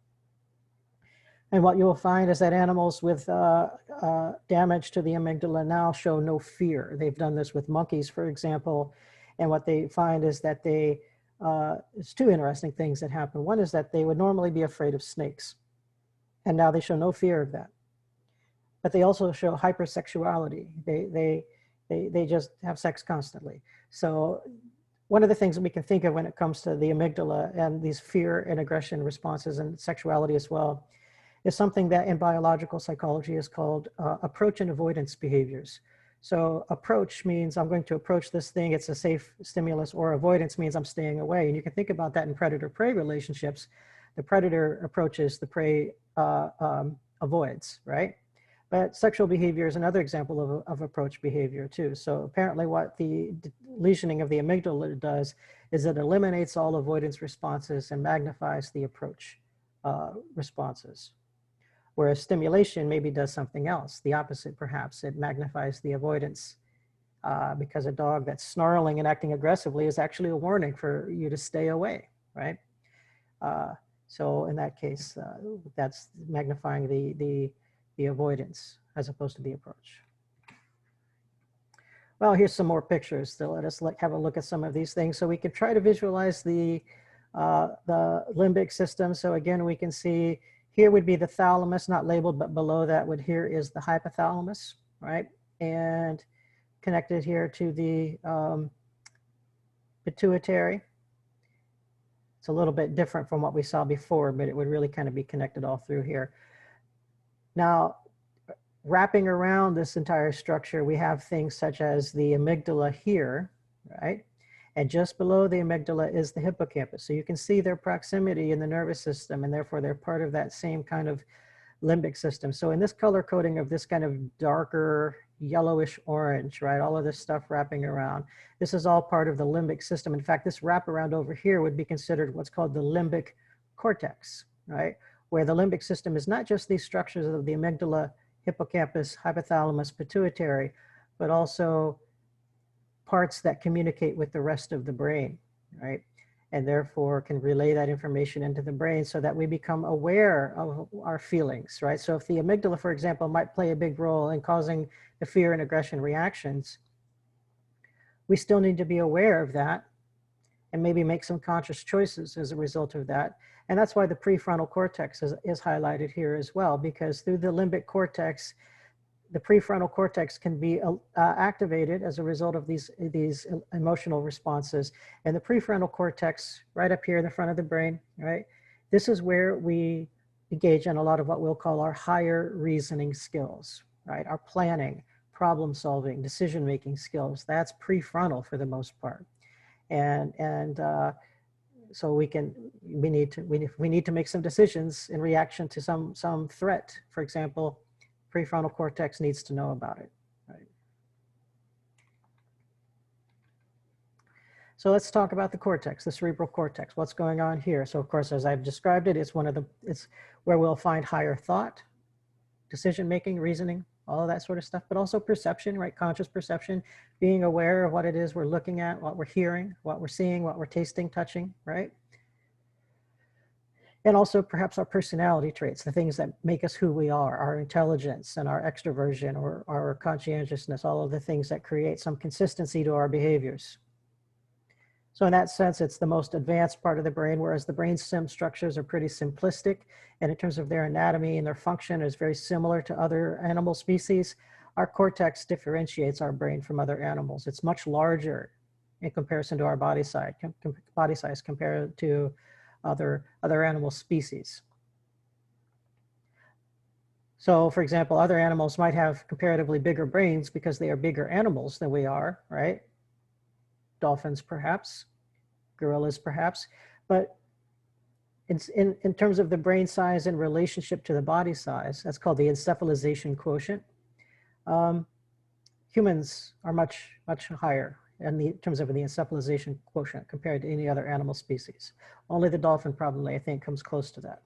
And what you'll find is that animals with damage to the amygdala now show no fear. They've done this with monkeys, for example. And what they find is that it's two interesting things that happen. One is that they would normally be afraid of snakes. And now they show no fear of that. But they also show hypersexuality. They just have sex constantly. So one of the things that we can think of when it comes to the amygdala and these fear and aggression responses and sexuality as well is something that in biological psychology is called approach and avoidance behaviors. So approach means I'm going to approach this thing, it's a safe stimulus, or avoidance means I'm staying away. And you can think about that in predator-prey relationships. The predator approaches, the prey avoids, right? But sexual behavior is another example of approach behavior too. So apparently what the lesioning of the amygdala does is it eliminates all avoidance responses and magnifies the approach responses. Whereas stimulation maybe does something else, the opposite perhaps. It magnifies the avoidance because a dog that's snarling and acting aggressively is actually a warning for you to stay away, right? So in that case, that's magnifying the avoidance as opposed to the approach. Well, here's some more pictures. So let us have a look at some of these things. So we can try to visualize the limbic system. So again, we can see here would be the thalamus, not labeled, but below that here is the hypothalamus, right? And connected here to the pituitary. It's a little bit different from what we saw before, but it would really kind of be connected all through here. Now, wrapping around this entire structure, we have things such as the amygdala here, right? And just below the amygdala is the hippocampus. So you can see their proximity in the nervous system, and therefore they're part of that same kind of limbic system. So in this color coding of this kind of darker, yellowish orange, right? All of this stuff wrapping around. This is all part of the limbic system. In fact, this wraparound over here would be considered what's called the limbic cortex, right? Where the limbic system is not just these structures of the amygdala, hippocampus, hypothalamus, pituitary, but also parts that communicate with the rest of the brain, right? And therefore can relay that information into the brain so that we become aware of our feelings, right? So if the amygdala, for example, might play a big role in causing the fear and aggression reactions, we still need to be aware of that and maybe make some conscious choices as a result of that. And that's why the prefrontal cortex is highlighted here as well, because through the limbic cortex, the prefrontal cortex can be activated as a result of these emotional responses. And the prefrontal cortex, right up here in the front of the brain, right? This is where we engage in a lot of what we'll call our higher reasoning skills, right? Our planning, problem solving, decision-making skills. That's prefrontal for the most part. So we need to make some decisions in reaction to some threat. For example, prefrontal cortex needs to know about it, right? So let's talk about the cortex, the cerebral cortex. What's going on here? So of course, as I've described it, it's where we'll find higher thought, decision-making, reasoning, all of that sort of stuff, but also perception, right? Conscious perception, being aware of what it is we're looking at, what we're hearing, what we're seeing, what we're tasting, touching, right? And also perhaps our personality traits, the things that make us who we are, our intelligence and our extroversion or our conscientiousness, all of the things that create some consistency to our behaviors. So in that sense, it's the most advanced part of the brain, whereas the brain stem structures are pretty simplistic. And in terms of their anatomy and their function is very similar to other animal species. Our cortex differentiates our brain from other animals. It's much larger in comparison to our body size compared to other animal species. So for example, other animals might have comparatively bigger brains because they are bigger animals than we are, right? Dolphins perhaps, gorillas perhaps, but in terms of the brain size in relationship to the body size, that's called the encephalization quotient. Humans are much higher in terms of the encephalization quotient compared to any other animal species. Only the dolphin probably, I think, comes close to that.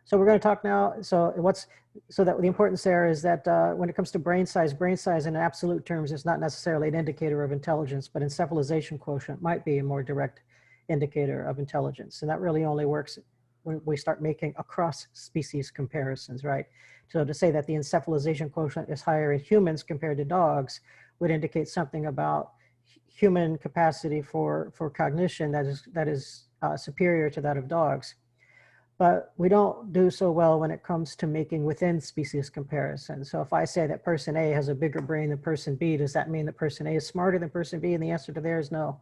So we're going to talk now, so that the importance there is that when it comes to brain size in absolute terms is not necessarily an indicator of intelligence, but encephalization quotient might be a more direct indicator of intelligence. And that really only works when we start making across species comparisons, right? So to say that the encephalization quotient is higher in humans compared to dogs would indicate something about human capacity for cognition that is superior to that of dogs. But we don't do so well when it comes to making within species comparisons. So if I say that person A has a bigger brain than person B, does that mean that person A is smarter than person B? And the answer to there is no,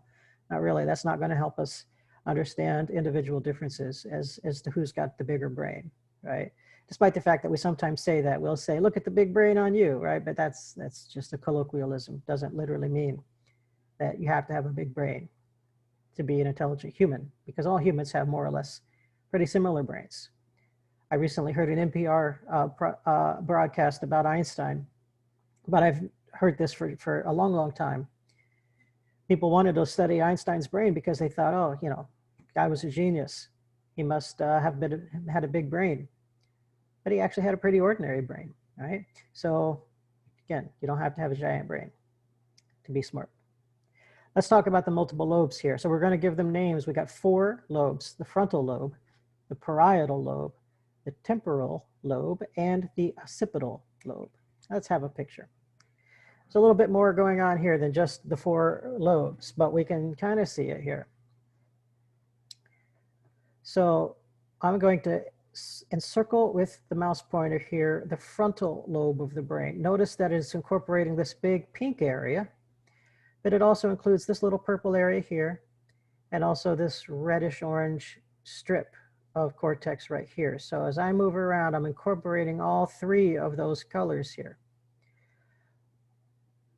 not really. That's not going to help us understand individual differences as to who's got the bigger brain, right? Despite the fact that we sometimes say that, we'll say, look at the big brain on you, right? But that's just a colloquialism. Doesn't literally mean that you have to have a big brain to be an intelligent human, because all humans have more or less pretty similar brains. I recently heard an NPR broadcast about Einstein, but I've heard this for a long time. People wanted to study Einstein's brain because they thought, oh, you know, guy was a genius. He must have had a big brain. But he actually had a pretty ordinary brain, right? So again, you don't have to have a giant brain to be smart. Let's talk about the multiple lobes here. So we're going to give them names. We got 4 lobes: the frontal lobe, the parietal lobe, the temporal lobe, and the occipital lobe. Let's have a picture. There's a little bit more going on here than just the 4 lobes, but we can kind of see it here. So I'm going to encircle with the mouse pointer here the frontal lobe of the brain. Notice that it's incorporating this big pink area, but it also includes this little purple area here, and also this reddish orange strip of cortex right here. So as I move around, I'm incorporating all 3 of those colors here.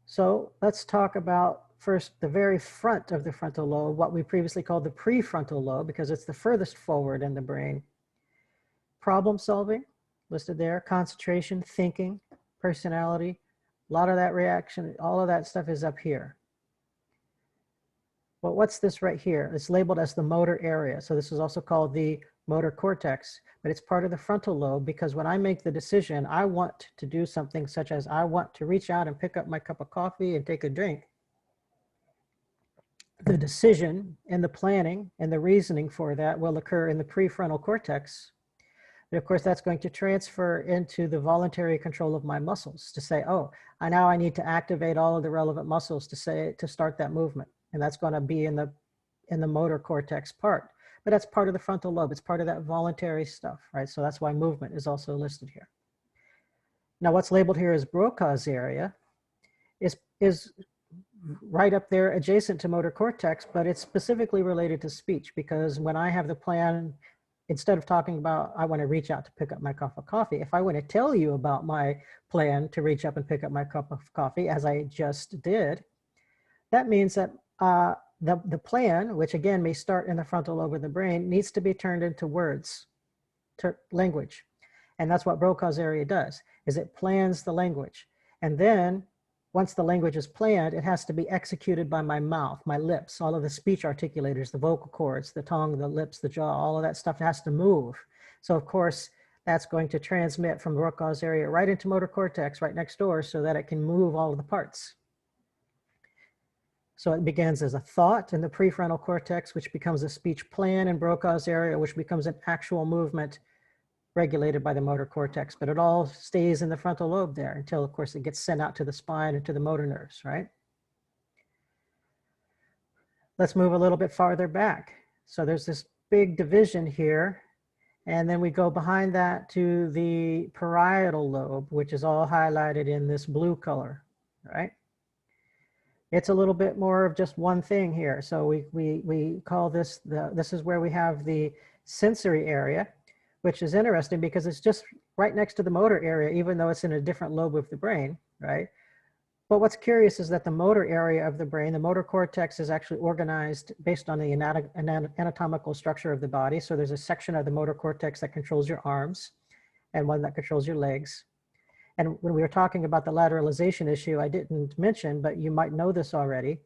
So let's talk about first the very front of the frontal lobe, what we previously called the prefrontal lobe, because it's the furthest forward in the brain. Problem solving, listed there, concentration, thinking, personality, A lot of that reaction, all of that stuff is up here. But what's this right here? It's labeled as the motor area. So this is also called the motor cortex, but it's part of the frontal lobe because when I make the decision, I want to do something such as I want to reach out and pick up my cup of coffee and take a drink. The decision and the planning and the reasoning for that will occur in the prefrontal cortex. And of course, that's going to transfer into the voluntary control of my muscles to say, oh, now I need to activate all of the relevant muscles to start that movement. And that's going to be in the motor cortex part. But that's part of the frontal lobe. It's part of that voluntary stuff, right? So that's why movement is also listed here. Now, what's labeled here as Brokaw's area is right up there adjacent to motor cortex, but it's specifically related to speech because when I have the plan, instead of talking about, I want to reach out to pick up my cup of coffee, if I want to tell you about my plan to reach up and pick up my cup of coffee, as I just did, that means that the plan, which again may start in the frontal lobe of the brain, needs to be turned into words, language. And that's what Brokaw's area does, is it plans the language. And then once the language is planned, it has to be executed by my mouth, my lips, all of the speech articulators, the vocal cords, the tongue, the lips, the jaw, all of that stuff has to move. So of course, that's going to transmit from Brokaw's area right into motor cortex right next door so that it can move all of the parts. So it begins as a thought in the prefrontal cortex, which becomes a speech plan in Brokaw's area, which becomes an actual movement regulated by the motor cortex, but it all stays in the frontal lobe there until, of course, it gets sent out to the spine and to the motor nerves, right? Let's move a little bit farther back. So there's this big division here, and then we go behind that to the parietal lobe, which is all highlighted in this blue color, right? It's a little bit more of just one thing here. So we call this, this is where we have the sensory area, which is interesting because it's just right next to the motor area, even though it's in a different lobe of the brain, right? But what's curious is that the motor area of the brain, the motor cortex, is actually organized based on the anatomical structure of the body. So there's a section of the motor cortex that controls your arms and one that controls your legs. And when we were talking about the lateralization issue, I didn't mention, but you might know this already,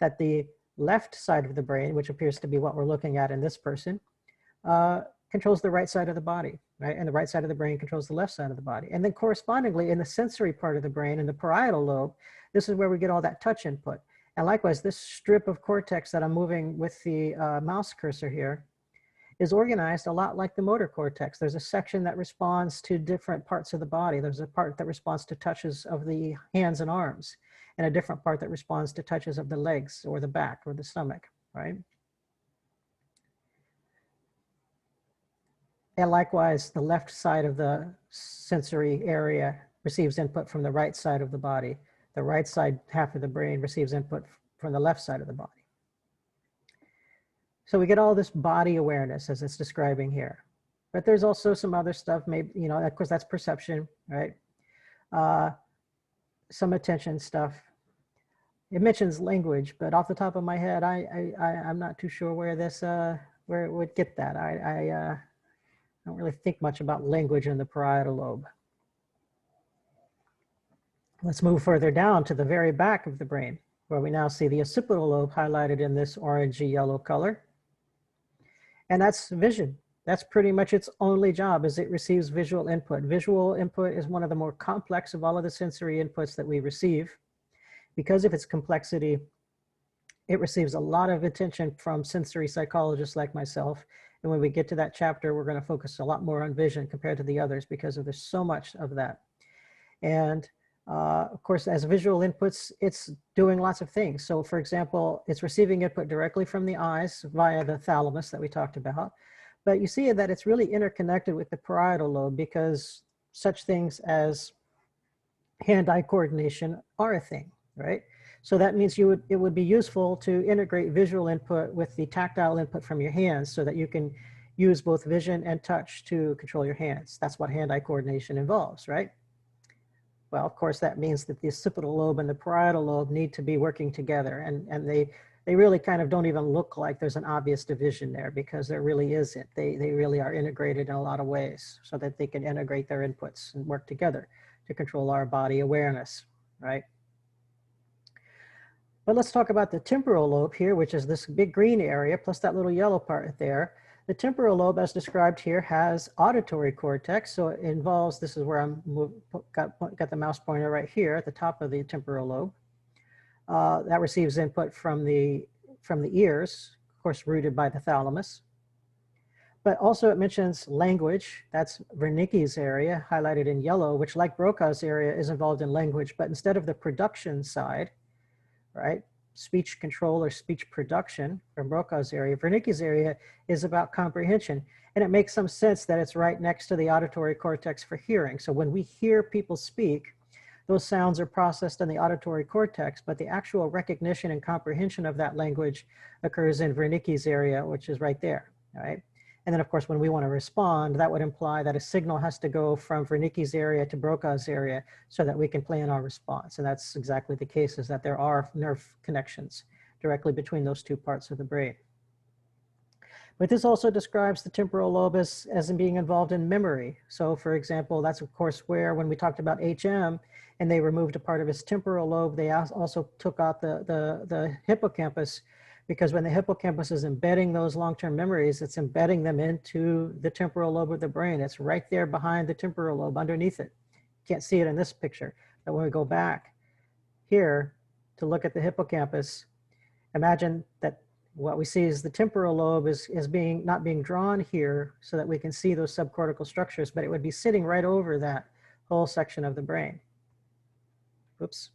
that the left side of the brain, which appears to be what we're looking at in this person, controls the right side of the body, right? And the right side of the brain controls the left side of the body. And then correspondingly in the sensory part of the brain, in the parietal lobe, this is where we get all that touch input. And likewise, this strip of cortex that I'm moving with the mouse cursor here is organized a lot like the motor cortex. There's a section that responds to different parts of the body. There's a part that responds to touches of the hands and arms, and a different part that responds to touches of the legs or the back or the stomach, right? And likewise, the left side of the sensory area receives input from the right side of the body. The right side half of the brain receives input from the left side of the body. So we get all this body awareness as it's describing here. But there's also some other stuff, maybe, you know, of course that's perception, right? Some attention stuff. It mentions language, but off the top of my head, I'm not too sure where this, where it would get that. I don't really think much about language in the parietal lobe. Let's move further down to the very back of the brain, where we now see the occipital lobe highlighted in this orangey yellow color. And that's vision. That's pretty much its only job, is it receives visual input. Visual input is one of the more complex of all of the sensory inputs that we receive. Because of its complexity, it receives a lot of attention from sensory psychologists like myself. And when we get to that chapter, we're going to focus a lot more on vision compared to the others because there's so much of that. And of course, as visual inputs, it's doing lots of things. So for example, it's receiving input directly from the eyes via the thalamus that we talked about. But you see that it's really interconnected with the parietal lobe because such things as hand-eye coordination are a thing, right? So that means it would be useful to integrate visual input with the tactile input from your hands so that you can use both vision and touch to control your hands. That's what hand-eye coordination involves, right? Well, of course, that means that the occipital lobe and the parietal lobe need to be working together. And they really kind of don't even look like there's an obvious division there because there really isn't. They really are integrated in a lot of ways so that they can integrate their inputs and work together to control our body awareness, right? But let's talk about the temporal lobe here, which is this big green area plus that little yellow part there. The temporal lobe, as described here, has auditory cortex. So it involves, this is where I'm got the mouse pointer right here at the top of the temporal lobe. That receives input from the ears, of course, rooted by the thalamus. But also it mentions language. That's Wernicke's area, highlighted in yellow, which, like Brokaw's area, is involved in language. But instead of the production side, right, speech control or speech production from Brokaw's area, Wernicke's area is about comprehension. And it makes some sense that it's right next to the auditory cortex for hearing. So when we hear people speak, those sounds are processed in the auditory cortex, but the actual recognition and comprehension of that language occurs in Wernicke's area, which is right there, all right? And then, of course, when we want to respond, that would imply that a signal has to go from Wernicke's area to Brokaw's area so that we can plan our response. And that's exactly the case, is that there are nerve connections directly between those two parts of the brain. But this also describes the temporal lobe as being involved in memory. So for example, that's of course where, when we talked about HM and they removed a part of his temporal lobe, they also took out the hippocampus, because when the hippocampus is embedding those long-term memories, it's embedding them into the temporal lobe of the brain. It's right there behind the temporal lobe, underneath it. You can't see it in this picture, but when we go back here to look at the hippocampus, imagine that what we see is the temporal lobe is not being drawn here so that we can see those subcortical structures, but it would be sitting right over that whole section of the brain. Oops.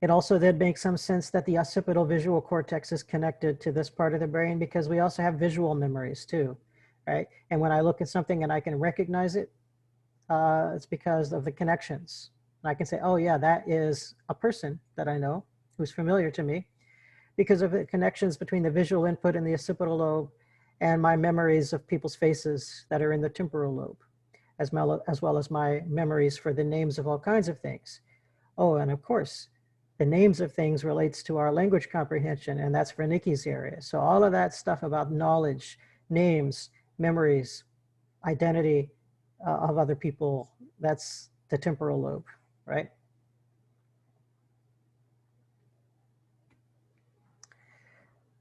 It also then makes some sense that the occipital visual cortex is connected to this part of the brain, because we also have visual memories too, right? And when I look at something and I can recognize it, it's because of the connections. And I can say, oh yeah, that is a person that I know who's familiar to me, because of the connections between the visual input in the occipital lobe and my memories of people's faces that are in the temporal lobe, as well as my memories for the names of all kinds of things. Oh, and of course, the names of things relates to our language comprehension, and that's Wernicke's area. So all of that stuff about knowledge, names, memories, identity of other people, that's the temporal lobe, right?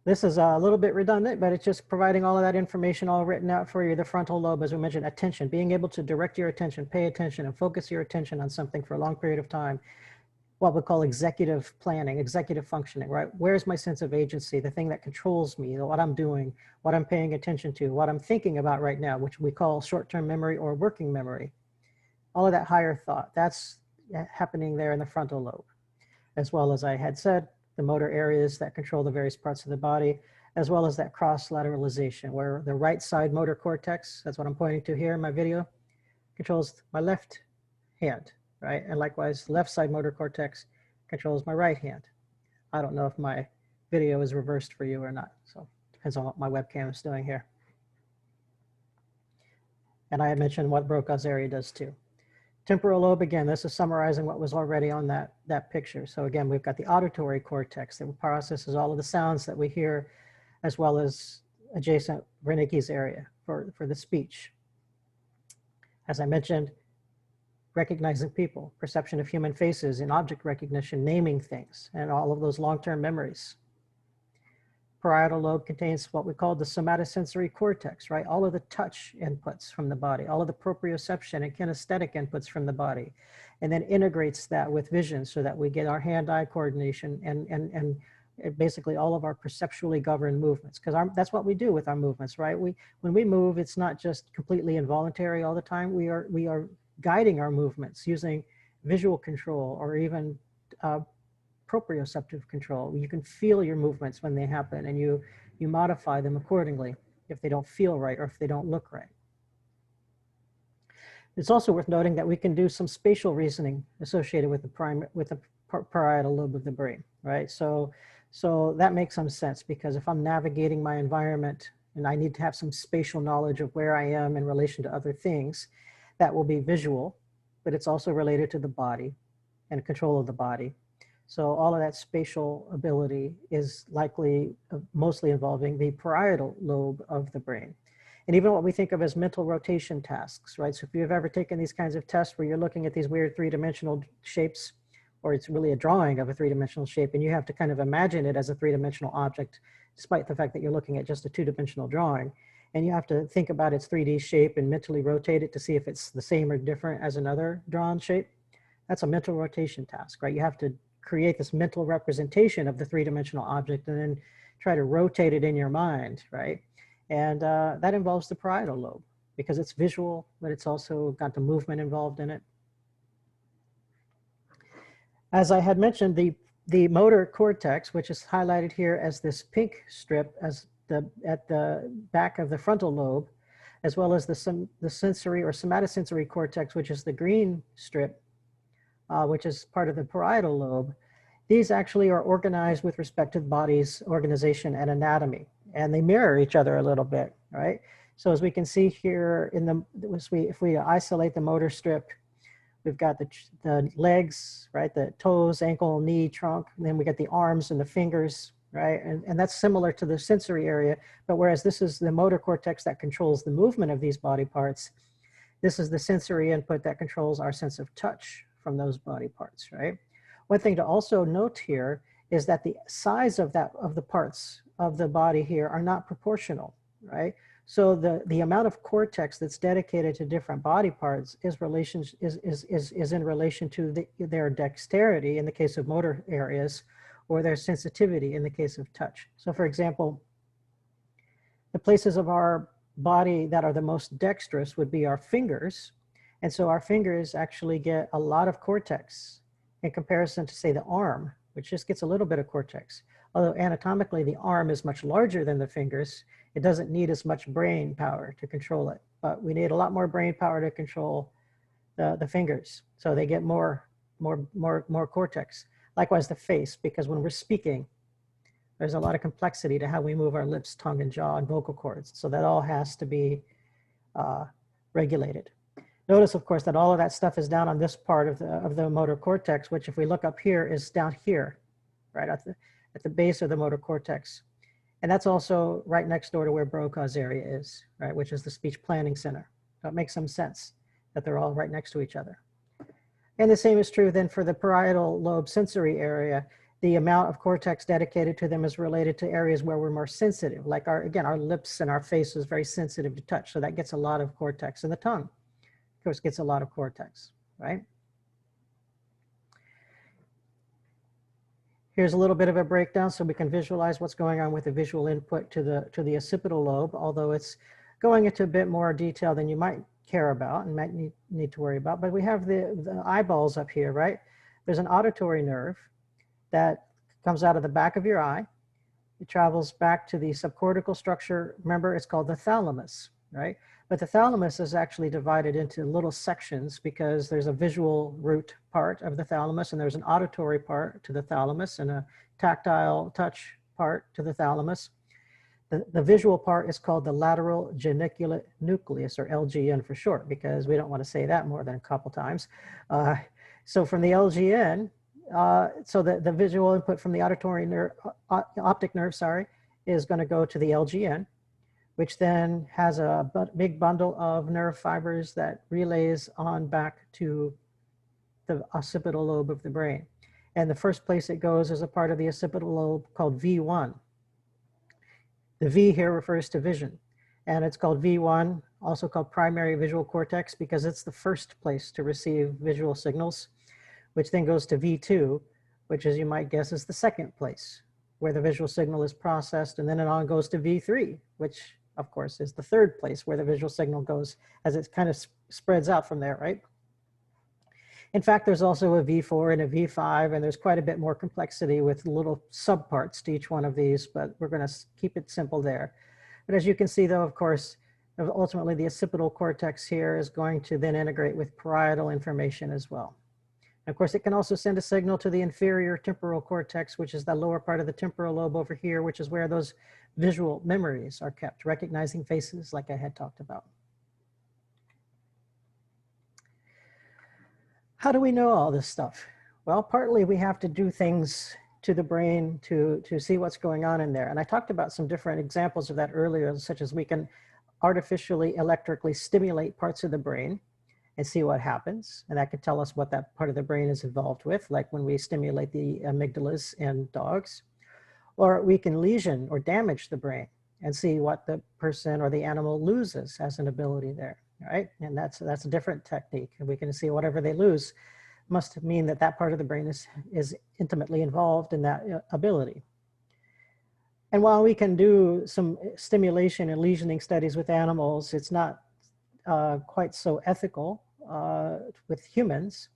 This is a little bit redundant, but it's just providing all of that information all written out for you. The frontal lobe, as we mentioned, attention, being able to direct your attention, pay attention, and focus your attention on something for a long period of time. What we call executive planning, executive functioning, right? Where's my sense of agency, the thing that controls me, what I'm doing, what I'm paying attention to, what I'm thinking about right now, which we call short-term memory or working memory. All of that higher thought, that's happening there in the frontal lobe, as well as I had said, the motor areas that control the various parts of the body, as well as that cross-lateralization, where the right side motor cortex, that's what I'm pointing to here in my video, controls my left hand, right? And likewise, left side motor cortex controls my right hand. I don't know if my video is reversed for you or not, so depends on what my webcam is doing here. And I had mentioned what Brokaw's area does too. Temporal lobe, again, this is summarizing what was already on that picture. So again, we've got the auditory cortex that processes all of the sounds that we hear, as well as adjacent Wernicke's area for the speech. As I mentioned, recognizing people, perception of human faces, and object recognition, naming things, and all of those long-term memories. Parietal lobe contains what we call the somatosensory cortex, right? All of the touch inputs from the body, all of the proprioception and kinesthetic inputs from the body, and then integrates that with vision so that we get our hand-eye coordination and basically all of our perceptually governed movements, because that's what we do with our movements, right? When we move, it's not just completely involuntary all the time. We are guiding our movements using visual control or even proprioceptive control. You can feel your movements when they happen, and you modify them accordingly if they don't feel right or if they don't look right. It's also worth noting that we can do some spatial reasoning associated with the parietal lobe of the brain, right? So that makes some sense, because if I'm navigating my environment and I need to have some spatial knowledge of where I am in relation to other things, that will be visual, but it's also related to the body and control of the body. So all of that spatial ability is likely mostly involving the parietal lobe of the brain. and even what we think of as mental rotation tasks, right? So if you've ever taken these kinds of tests where you're looking at these weird three-dimensional shapes, or it's really a drawing of a three-dimensional shape, and you have to kind of imagine it as a three-dimensional object, despite the fact that you're looking at just a two-dimensional drawing. And you have to think about its 3D shape and mentally rotate it to see if it's the same or different as another drawn shape. That's a mental rotation task, right? You have to create this mental representation of the three-dimensional object and then try to rotate it in your mind, right? And that involves the parietal lobe because it's visual, but it's also got the movement involved in it. As I had mentioned, the motor cortex, which is highlighted here as this pink strip at the back of the frontal lobe, as well as the sensory or somatosensory cortex, which is the green strip, which is part of the parietal lobe. These actually are organized with respect to the body's organization and anatomy, and they mirror each other a little bit, right? So as we can see here, if we isolate the motor strip, we've got the legs, right? The toes, ankle, knee, trunk, and then we get the arms and the fingers, right? And that's similar to the sensory area, but whereas this is the motor cortex that controls the movement of these body parts, this is the sensory input that controls our sense of touch from those body parts, right? One thing to also note here is that the size of the parts of the body here are not proportional, right? So the amount of cortex that's dedicated to different body parts is in relation to their dexterity in the case of motor areas, or their sensitivity in the case of touch. So for example, the places of our body that are the most dexterous would be our fingers. And so our fingers actually get a lot of cortex in comparison to, say, the arm, which just gets a little bit of cortex. Although anatomically the arm is much larger than the fingers, it doesn't need as much brain power to control it. But we need a lot more brain power to control the fingers. So they get more cortex. Likewise, the face, because when we're speaking, there's a lot of complexity to how we move our lips, tongue, and jaw, and vocal cords. So that all has to be regulated. Notice, of course, that all of that stuff is down on this part of the motor cortex, which if we look up here is down here, right at the base of the motor cortex. And that's also right next door to where Brokaw's area is, right, which is the speech planning center. So it makes some sense that they're all right next to each other. And the same is true then for the parietal lobe sensory area. The amount of cortex dedicated to them is related to areas where we're more sensitive, like our lips and our face is very sensitive to touch. So that gets a lot of cortex. And the tongue, of course, gets a lot of cortex, right? Here's a little bit of a breakdown so we can visualize what's going on with the visual input to the occipital lobe, although it's going into a bit more detail than you might care about and might need to worry about. But we have the eyeballs up here, right? There's an auditory nerve that comes out of the back of your eye. It travels back to the subcortical structure. Remember, it's called the thalamus, right? But the thalamus is actually divided into little sections because there's a visual root part of the thalamus and there's an auditory part to the thalamus and a tactile touch part to the thalamus. The visual part is called the lateral geniculate nucleus, or LGN for short, because we don't want to say that more than a couple times. So from the LGN, so the visual input from the auditory nerve, optic nerve, sorry, is going to go to the LGN, which then has a big bundle of nerve fibers that relays on back to the occipital lobe of the brain. And the first place it goes is a part of the occipital lobe called V1. The V here refers to vision, and it's called V1, also called primary visual cortex, because it's the first place to receive visual signals, which then goes to V2, which, as you might guess, is the second place where the visual signal is processed, and then it on goes to V3, which of course is the third place where the visual signal goes as it kind of spreads out from there, right? In fact, there's also a V4 and a V5, and there's quite a bit more complexity with little subparts to each one of these, but we're going to keep it simple there. But as you can see, though, of course, ultimately the occipital cortex here is going to then integrate with parietal information as well. And of course, it can also send a signal to the inferior temporal cortex, which is the lower part of the temporal lobe over here, which is where those visual memories are kept, recognizing faces like I had talked about. How do we know all this stuff? Well, partly we have to do things to the brain to see what's going on in there. And I talked about some different examples of that earlier, such as we can artificially electrically stimulate parts of the brain and see what happens. And that can tell us what that part of the brain is involved with, like when we stimulate the amygdalas in dogs. Or we can lesion or damage the brain and see what the person or the animal loses as an ability there, right? And that's a different technique. And we can see whatever they lose must mean that that part of the brain is intimately involved in that ability. And while we can do some stimulation and lesioning studies with animals, it's not quite so ethical with humans,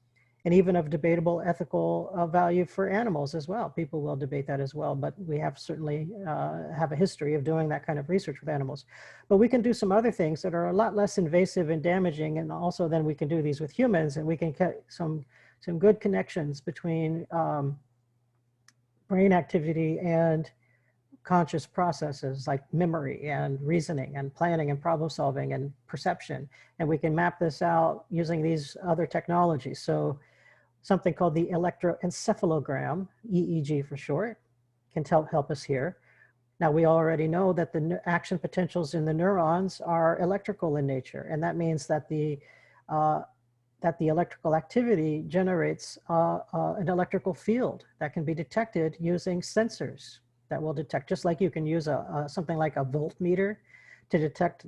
and even of debatable ethical value for animals as well. People will debate that as well, but we have certainly have a history of doing that kind of research with animals. But we can do some other things that are a lot less invasive and damaging, and also then we can do these with humans, and we can get some good connections between brain activity and conscious processes like memory and reasoning and planning and problem solving and perception. And we can map this out using these other technologies. So something called the electroencephalogram, EEG for short, can help us here. Now, we already know that the action potentials in the neurons are electrical in nature. And that means that the electrical activity generates an electrical field that can be detected using sensors that will detect, just like you can use something like a voltmeter to detect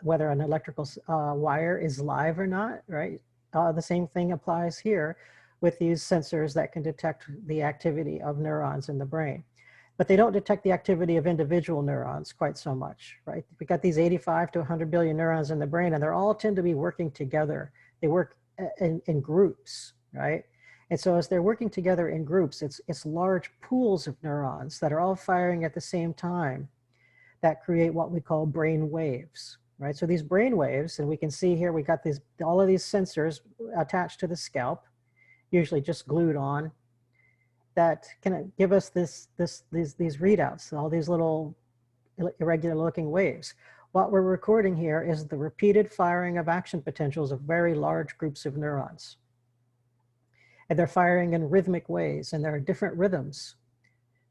whether an electrical wire is live or not, right? The same thing applies here with these sensors that can detect the activity of neurons in the brain. But they don't detect the activity of individual neurons quite so much, right? We got these 85 to 100 billion neurons in the brain, and they all tend to be working together. They work in groups, right? And so as they're working together in groups, it's large pools of neurons that are all firing at the same time that create what we call brain waves, right? So these brain waves, and we can see here, we got all of these sensors attached to the scalp, usually just glued on, that can give us these readouts, all these little irregular looking waves. What we're recording here is the repeated firing of action potentials of very large groups of neurons. And they're firing in rhythmic ways, and there are different rhythms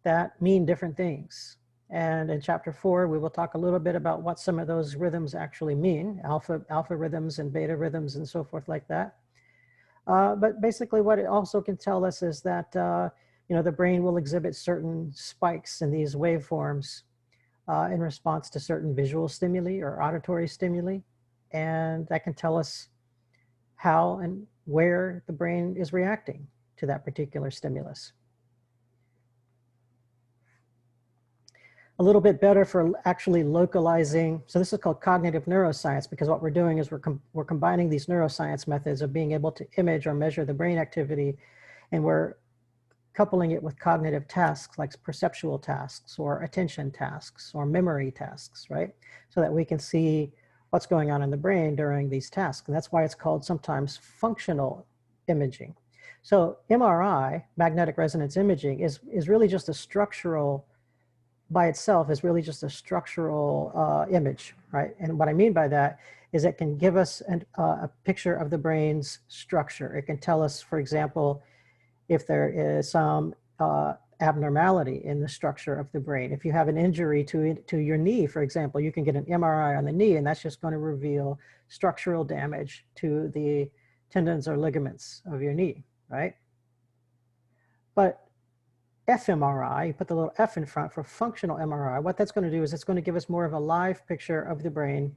that mean different things. And in chapter 4, we will talk a little bit about what some of those rhythms actually mean, alpha rhythms and beta rhythms and so forth like that. But basically what it also can tell us is that the brain will exhibit certain spikes in these waveforms in response to certain visual stimuli or auditory stimuli. And that can tell us how and where the brain is reacting to that particular stimulus. A little bit better for actually localizing. So this is called cognitive neuroscience, because what we're doing is we're combining these neuroscience methods of being able to image or measure the brain activity, and we're coupling it with cognitive tasks like perceptual tasks or attention tasks or memory tasks, right? So that we can see what's going on in the brain during these tasks. And that's why it's called sometimes functional imaging. So MRI, magnetic resonance imaging, is really just a structural, by itself is really just a structural image, right? And what I mean by that is it can give us a picture of the brain's structure. It can tell us, for example, if there is some abnormality in the structure of the brain. If you have an injury to your knee, for example, you can get an MRI on the knee, and that's just going to reveal structural damage to the tendons or ligaments of your knee, right? But fMRI, you put the little F in front for functional MRI, what that's going to do is it's going to give us more of a live picture of the brain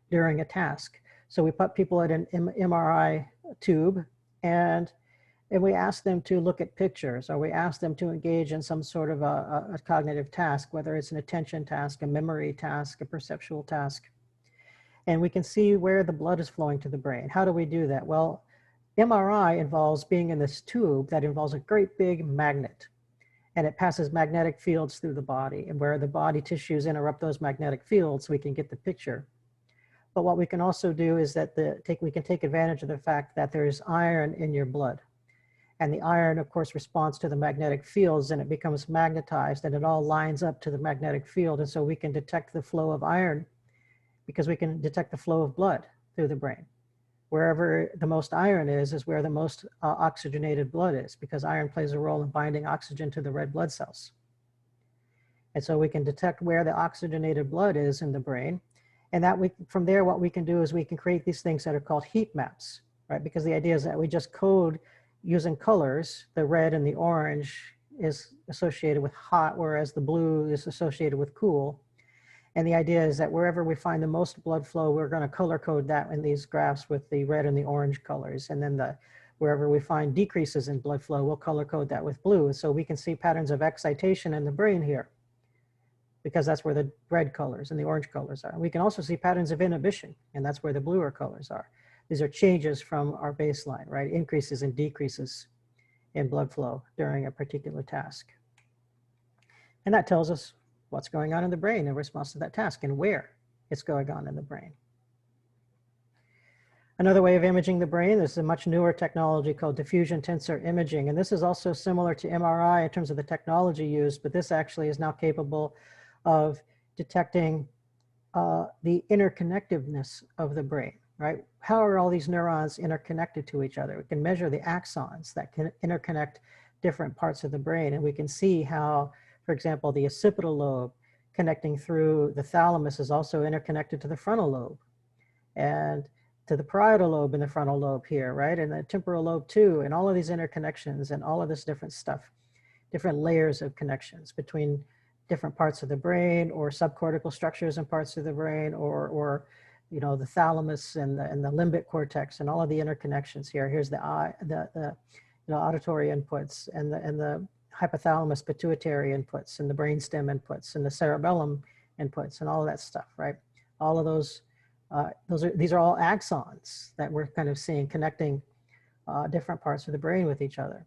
during a task. So we put people at an MRI tube, and we ask them to look at pictures, or we ask them to engage in some sort of a cognitive task, whether it's an attention task, a memory task, a perceptual task. And we can see where the blood is flowing to the brain. How do we do that? Well, MRI involves being in this tube that involves a great big magnet, and it passes magnetic fields through the body, and where the body tissues interrupt those magnetic fields, we can get the picture. But what we can also do is that we can take advantage of the fact that there's iron in your blood. And the iron, of course, responds to the magnetic fields, and it becomes magnetized, and it all lines up to the magnetic field. And so we can detect the flow of iron because we can detect the flow of blood through the brain. Wherever the most iron is where the most oxygenated blood is, because iron plays a role in binding oxygen to the red blood cells. And so we can detect where the oxygenated blood is in the brain. And from there, what we can do is we can create these things that are called heat maps, right? Because the idea is that we just code using colors. The red and the orange is associated with hot, whereas the blue is associated with cool. And the idea is that wherever we find the most blood flow, we're going to color code that in these graphs with the red and the orange colors. And then wherever we find decreases in blood flow, we'll color code that with blue. So we can see patterns of excitation in the brain here, because that's where the red colors and the orange colors are. We can also see patterns of inhibition, and that's where the bluer colors are. These are changes from our baseline, right? Increases and decreases in blood flow during a particular task. And that tells us what's going on in the brain in response to that task and where it's going on in the brain. Another way of imaging the brain is a much newer technology called diffusion tensor imaging. And this is also similar to MRI in terms of the technology used, but this actually is now capable of detecting the interconnectiveness of the brain, right? How are all these neurons interconnected to each other? We can measure the axons that can interconnect different parts of the brain, and we can see how, for example, the occipital lobe connecting through the thalamus is also interconnected to the frontal lobe and to the parietal lobe in the frontal lobe here, right? And the temporal lobe too, and all of these interconnections and all of this different stuff, different layers of connections between different parts of the brain or subcortical structures in parts of the brain or you know, the thalamus and the limbic cortex and all of the interconnections here. Here's the eye, the you know, auditory inputs and the hypothalamus pituitary inputs and the brainstem inputs and the cerebellum inputs and all of that stuff, right? All of those, these are all axons that we're kind of seeing connecting different parts of the brain with each other.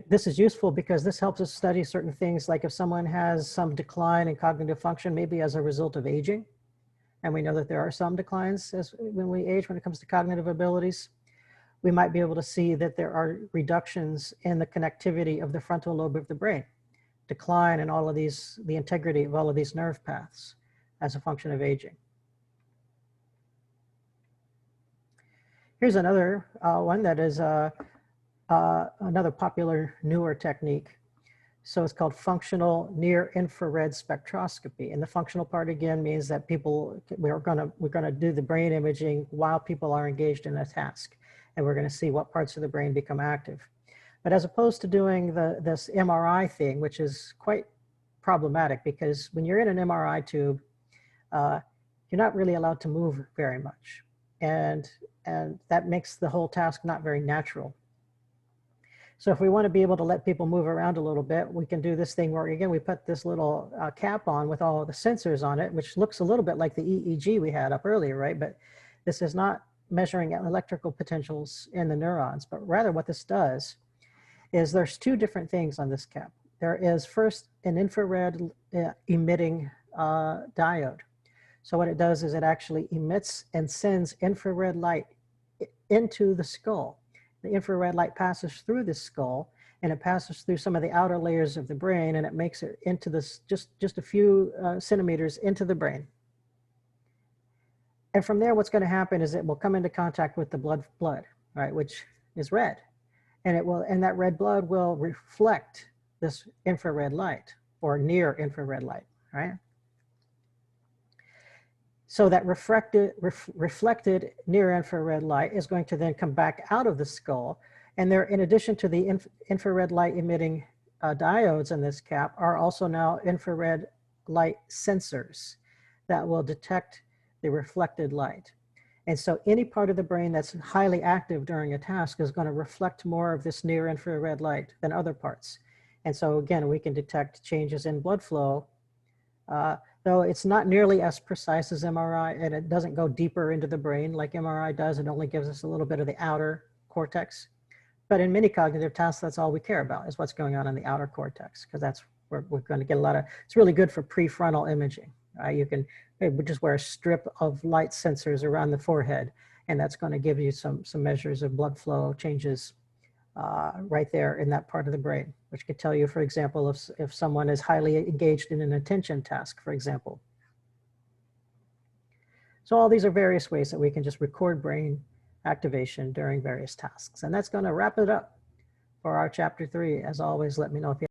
This is useful because this helps us study certain things, like if someone has some decline in cognitive function, maybe as a result of aging, and we know that there are some declines when we age when it comes to cognitive abilities, we might be able to see that there are reductions in the connectivity of the frontal lobe of the brain, decline in all of these, the integrity of all of these nerve paths as a function of aging. Here's another one that is another popular newer technique. So it's called functional near infrared spectroscopy. And the functional part again means that we're gonna do the brain imaging while people are engaged in a task. And we're gonna see what parts of the brain become active. But as opposed to doing this MRI thing, which is quite problematic because when you're in an MRI tube, you're not really allowed to move very much. And that makes the whole task not very natural. So if we want to be able to let people move around a little bit, we can do this thing where, again, we put this little cap on with all the sensors on it, which looks a little bit like the EEG we had up earlier, right? But this is not measuring electrical potentials in the neurons, but rather what this does is there's two different things on this cap. There is first an infrared emitting diode. So what it does is it actually emits and sends infrared light into the skull. The infrared light passes through the skull and it passes through some of the outer layers of the brain and it makes it into this just a few centimeters into the brain. And from there, what's going to happen is it will come into contact with the blood, right, which is red. And that red blood will reflect this infrared light or near infrared light, right? So that reflected near infrared light is going to then come back out of the skull. And there, in addition to the infrared light emitting diodes in this cap, are also now infrared light sensors that will detect the reflected light. And so any part of the brain that's highly active during a task is going to reflect more of this near infrared light than other parts. And so again, we can detect changes in blood flow, though it's not nearly as precise as MRI, and it doesn't go deeper into the brain like MRI does. It only gives us a little bit of the outer cortex. But in many cognitive tasks, that's all we care about is what's going on in the outer cortex, because that's where we're going to get a lot of, it's really good for prefrontal imaging. You can just wear a strip of light sensors around the forehead, and that's going to give you some measures of blood flow changes right there in that part of the brain, which could tell you, for example, if someone is highly engaged in an attention task, for example. So all these are various ways that we can just record brain activation during various tasks. And that's going to wrap it up for our chapter 3. As always, let me know if you